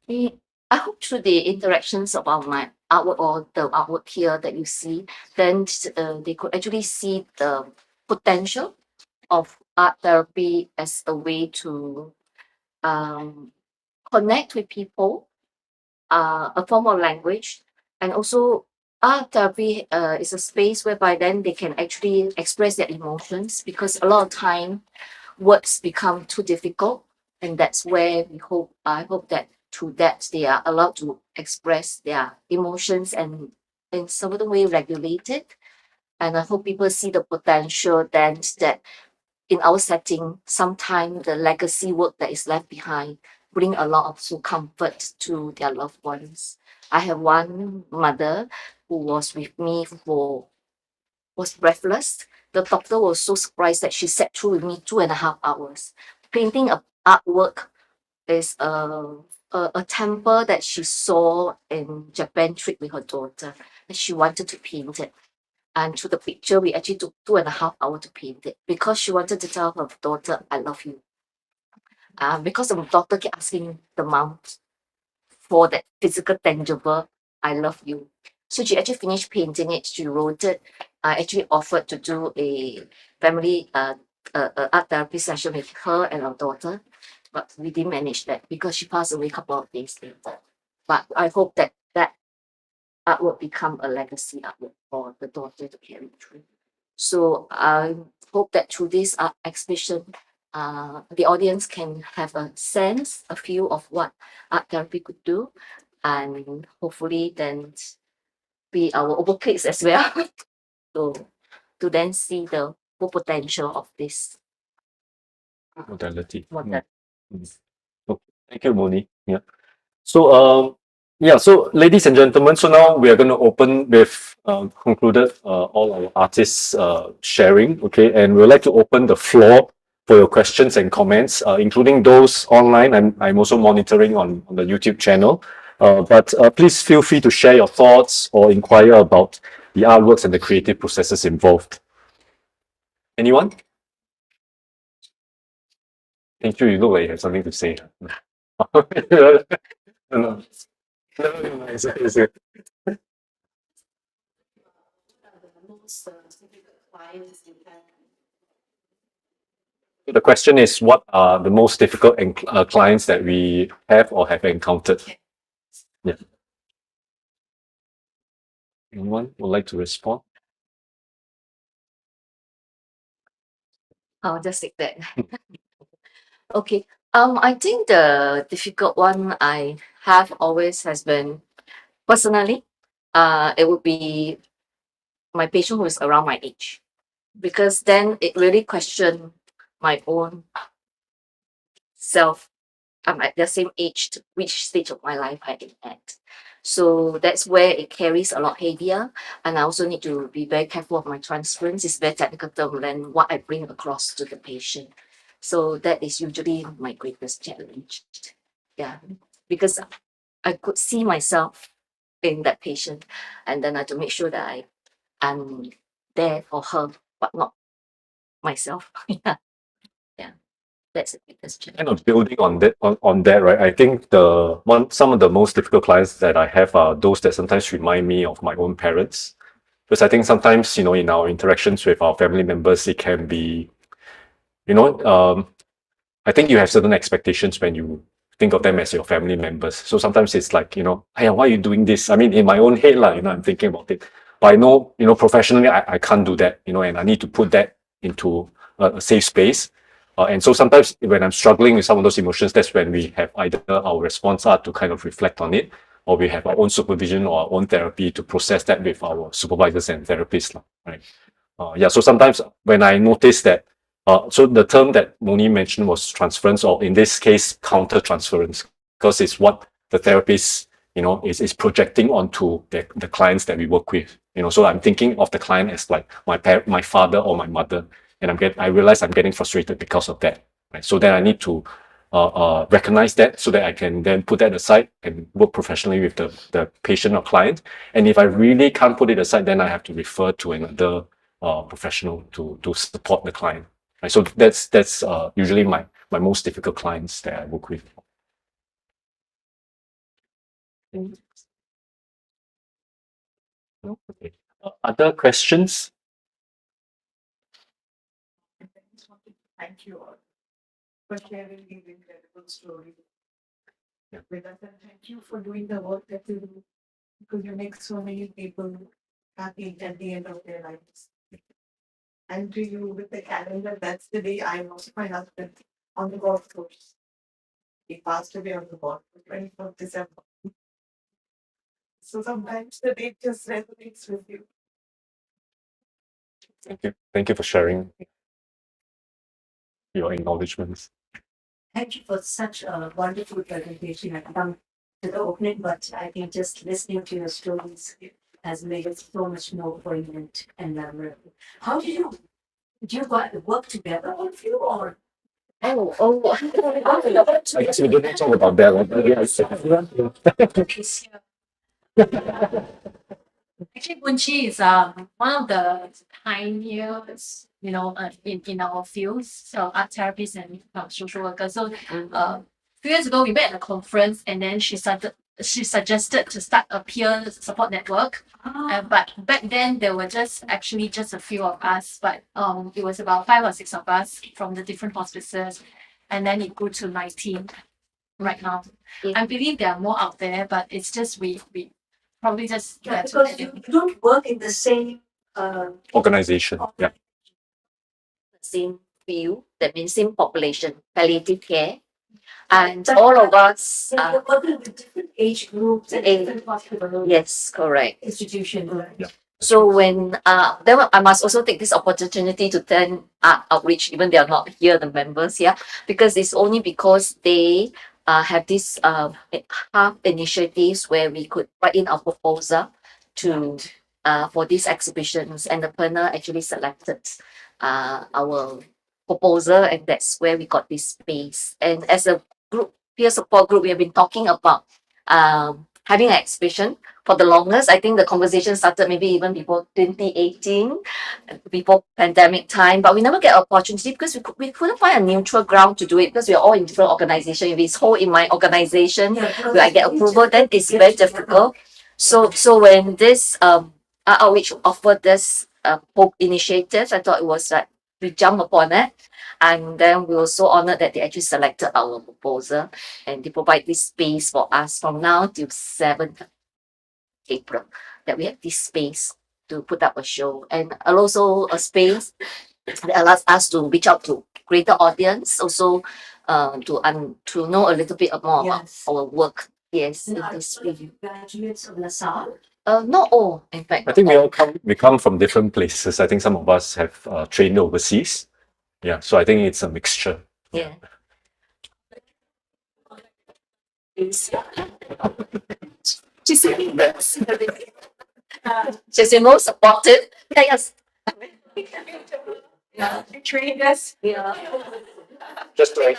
I hope through the interactions about my artwork or the artwork here that you see, then they could actually see the potential of art therapy as a way to um, connect with people, a form of language, and also art therapy is a space whereby then they can actually express their emotions because a lot of time words become too difficult, and that's where I hope that through that they are allowed to express their emotions and in some other way regulate it. And I hope people see the potential then that in our setting, sometimes the legacy work that is left behind bring a lot of so comfort to their loved ones. I have one mother who was with me was breathless. The doctor was so surprised that she sat through with me 2.5 hours. Painting a artwork is a temple that she saw in Japan trip with her daughter, and she wanted to paint it. And through the picture, we actually took 2.5 hours to paint it because she wanted to tell her daughter, I love you. Because the daughter kept asking the mom for that physical, tangible, I love you. So she actually finished painting it. She wrote it. I actually offered to do a family art therapy session with her and our daughter, but we didn't manage that because she passed away a couple of days later. But I hope that that artwork become a legacy artwork for the daughter to carry through. So I hope that through this art exhibition, the audience can have a sense, a feel of what art therapy could do, and hopefully then be our advocates as well. So to then see the full potential of this Modality. model. Okay. Thank you, Moni. Yeah. So, so ladies and gentlemen, so now we are going to open with concluded all our artists sharing, okay, and we'd like to open the floor for your questions and comments, including those online. I'm also monitoring on the YouTube channel, but please feel free to share your thoughts or inquire about the artworks and the creative processes involved. Anyone? Thank you. You look like you have something to say. No, no, no, it's okay, it's okay. Most typical clients you have. The question is, what are the most difficult clients that we have or have encountered? Yeah. Anyone would like to respond? I'll just take that. Okay. I think the difficult one I have always has been personally, it would be my patient who is around my age. Because then it really questioned my own self. I'm at the same age, to which stage of my life I am at. So that's where it carries a lot heavier. And I also need to be very careful of my transference. It's very technical term than what I bring across to the patient. So that is usually my greatest challenge. Yeah. Because I could see myself in that patient. And then I have to make sure that I'm there for her, but not myself. Yeah. Yeah. That's the biggest challenge. Kind of building on that, right? I think some of the most difficult clients that I have are those that sometimes remind me of my own parents. Because I think sometimes, in our interactions with our family members, it can be, I think you have certain expectations when you think of them as your family members. So sometimes it's like, hey, why are you doing this? I mean, in my own head, I'm thinking about it. But I know, professionally, I can't do that, and I need to put that into a safe space. And so sometimes when I'm struggling with some of those emotions, that's when we have either our response art to kind of reflect on it, or we have our own supervision or our own therapy to process that with our supervisors and therapists, right? So sometimes when I notice that, so the term that Moni mentioned was transference, or in this case, counter transference, because it's what the therapist, is projecting onto the clients that we work with. So I'm thinking of the client as like my father or my mother, and I realize I'm getting frustrated because of that. Right? So then I need to recognize that so that I can then put that aside and work professionally with the patient or client. And if I really can't put it aside, then I have to refer to another professional to support the client. Right? So that's usually my most difficult clients that I work with. No? Okay. Other questions? I just want to thank you all for sharing these incredible stories with us, and thank you for doing the work that you do, because you make so many people happy at the end of their lives. And to you with the calendar, that's the day I lost my husband on the golf course. He passed away on the golf course, 24th December. So sometimes the date just resonates with you. Thank you. Thank you for sharing your acknowledgements. Thank you for such a wonderful presentation. I come to the opening, but I think just listening to your stories has made it so much more poignant and memorable. How do you work together, all of you, or? I guess we didn't talk about that. Actually, Bunchi is one of the pioneers, in our fields, so art therapists and social workers. So few years ago we met at a conference, and then she started she suggested to start a peer support network. But back then there were just a few of us, but it was about 5 or 6 of us from the different hospices, and then it grew to 19 right now. I believe there are more out there, but it's just we probably just because you don't work in the same Organization. Yeah. same field, that means same population, palliative care. And all of us are working with different age groups and different hospitals. Yes, correct. Institutions. Yeah. So when then I must also take this opportunity to thank outreach, even they are not here, the members here, because it's only because they have this half initiatives where we could write in our proposal to for these exhibitions, and the panel actually selected our proposal, and that's where we got this space. And as a group, peer support group, we have been talking about having an exhibition for the longest. I think the conversation started maybe even before 2018, before pandemic time, but we never get an opportunity because we couldn't find a neutral ground to do it because we're all in different organizations. If it's whole in my organization, will I get approval? Then it's very difficult. So when this outreach offered this whole initiative, I thought it was like we jump upon it. And then we were so honored that they actually selected our proposal and they provide this space for us from now till 7th April, that we have this space to put up a show, and also a space that allows us to reach out to greater audience, also to know a little bit more about our work. Yes, in this field. Graduates of LaSalle? Not all, in fact. I think we come from different places. I think some of us have trained overseas. Yeah, so I think it's a mixture. Yeah. She's she's the most supportive. Yes. Yeah. Trained us. Yeah. Just like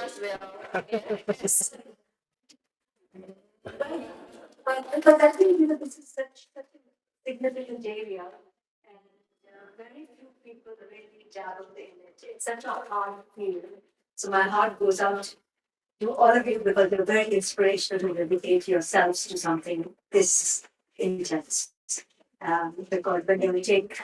But I think this is such a significant area, and very few people really dabble in it. It's such a hard field. So my heart goes out to all of you because you're very inspirational to dedicate yourselves to something this intense. Because when you take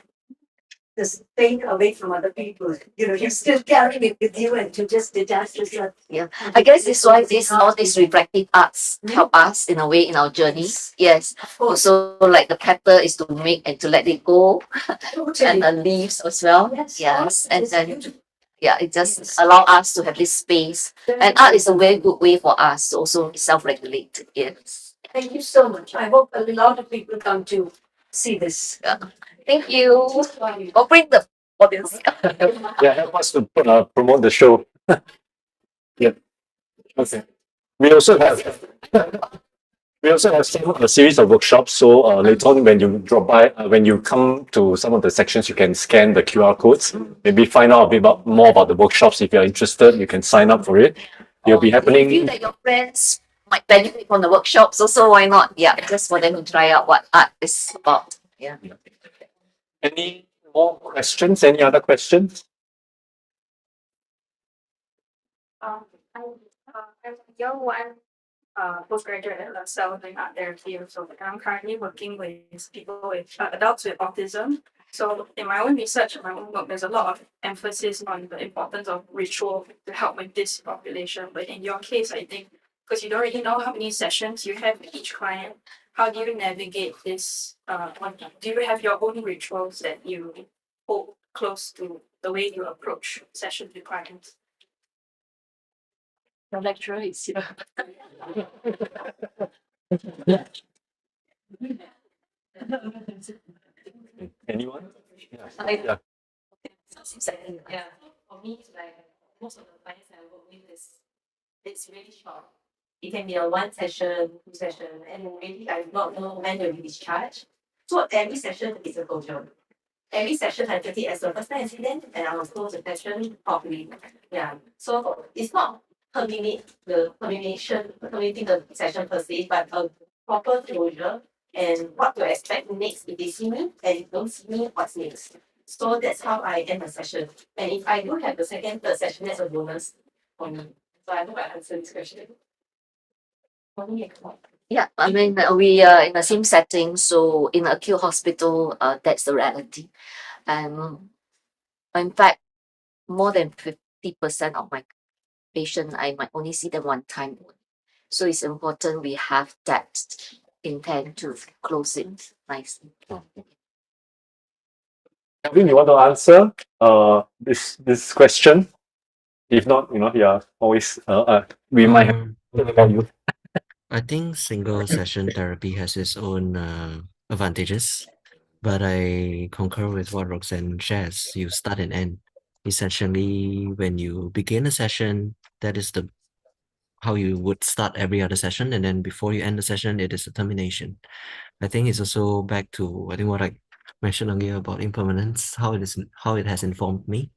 this pain away from other people, you still carry it with you, and to just detach yourself. Yeah, I guess this why all these reflective arts help us in a way in our journey. Yes, also like the petal is to make and to let it go, and the leaves as well. Yes, and then yeah, it just allow us to have this space, and art is a very good way for us to also self-regulate. Yes. Thank you so much. I hope a lot of people come to see this. Thank you. Go bring the audience. yeah, help us to promote the show. Yeah. Okay. We also have a series of workshops. So later on, when you drop by, when you come to some of the sections, you can scan the QR codes. Maybe find out a bit more about the workshops. If you're interested, you can sign up for it. It'll be happening. If you feel that your friends might benefit from the workshops, also why not? Yeah, just for them to try out what art is about. Yeah. Any more questions? Any other questions? I'm year one postgraduate at LaSalle doing art therapy. So I'm currently working with people with adults with autism. So in my own research, my own work, there's a lot of emphasis on the importance of ritual to help with this population. But in your case, I think because you don't really know how many sessions you have with each client, how do you navigate this? Do you have your own rituals that you hold close to the way you approach sessions with clients? The lecturer is here. Anyone? Yeah. Yeah, for me, it's like most of the clients I work with it's really short. It can be a 1 session, 2 session, and really I do not know when you'll be discharged. So every session is a closure. Every session I take it as a personal incident, and I will close the session properly. Yeah. So it's not terminating the session per se, but a proper closure and what to expect next if they see me, and if they don't see me, what's next. So that's how I end the session. And if I do have the second, third session, that's a bonus for me. So I hope I answered this question. For me, Yeah, I mean, we are in the same setting, so in acute hospital, that's the reality. In fact, more than 50% of my patient, I might only see them one time. So it's important we have that intent to close it nicely. Kevin, you want to answer this question? If not, yeah, always we might have to about you. I think single session therapy has its own advantages, but I concur with what Roxanne shares. You start and end. Essentially, when you begin a session, that is the how you would start every other session, and then before you end the session, it is a termination. I think it's also back to I think what I mentioned earlier about impermanence, how it has informed me.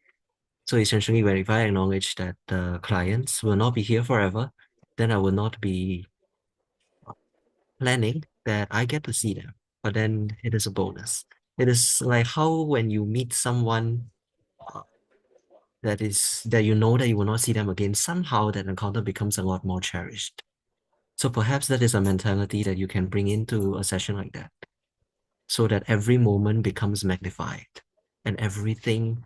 So essentially, when if I acknowledge that the clients will not be here forever, then I will not be planning that I get to see them. But then it is a bonus. It is like how when you meet someone uh, that you know that you will not see them again, somehow that encounter becomes a lot more cherished. So perhaps that is a mentality that you can bring into a session like that, so that every moment becomes magnified and everything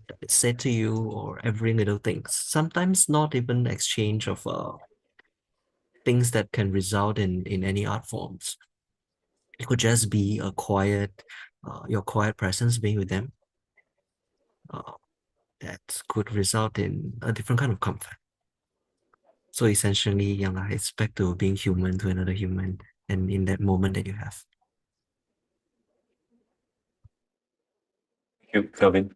that is said to you or every little thing, sometimes not even exchange of things that can result in any art forms. It could just be a quiet, your quiet presence being with them, uh, that could result in a different kind of comfort. So essentially, yeah, lah, it's back to being human to another human, and in that moment that you have. Thank you, Kelvin.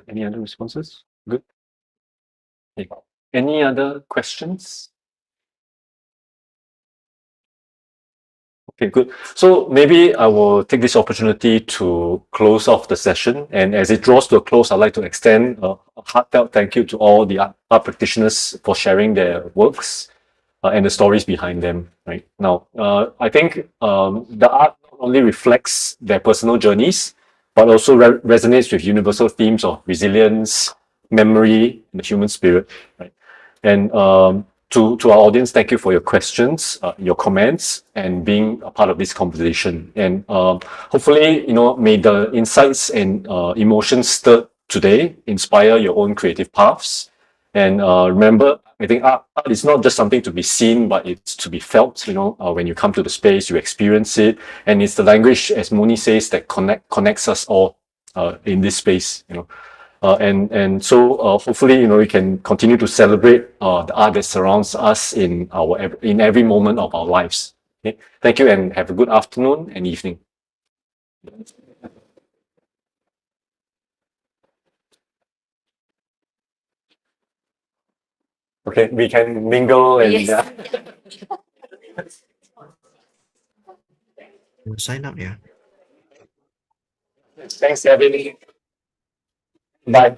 Any other responses? Good. Okay. Any other questions? Okay, good. So maybe I will take this opportunity to close off the session. And as it draws to a close, I'd like to extend a heartfelt thank you to all the art practitioners for sharing their works and the stories behind them. Right now, I think the art not only reflects their personal journeys, but also resonates with universal themes of resilience, memory, and the human spirit. Right, and to our audience, thank you for your questions, your comments, and being a part of this conversation. And hopefully, may the insights and emotions stirred today inspire your own creative paths. And remember, I think art is not just something to be seen, but it's to be felt. When you come to the space, you experience it, and it's the language, as Moni says, that connects us all in this space. And so hopefully we can continue to celebrate the art that surrounds us in every moment of our lives. Okay, thank you, and have a good afternoon and evening. Okay, we can mingle and Yes. Sign up, yeah. Thanks, Gavin. Bye.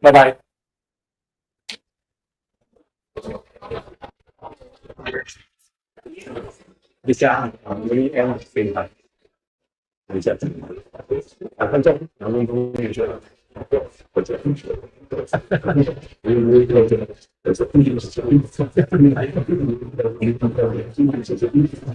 Bye. Bye. 一下，VN 平台，一下2分钟，2分钟也是，或者，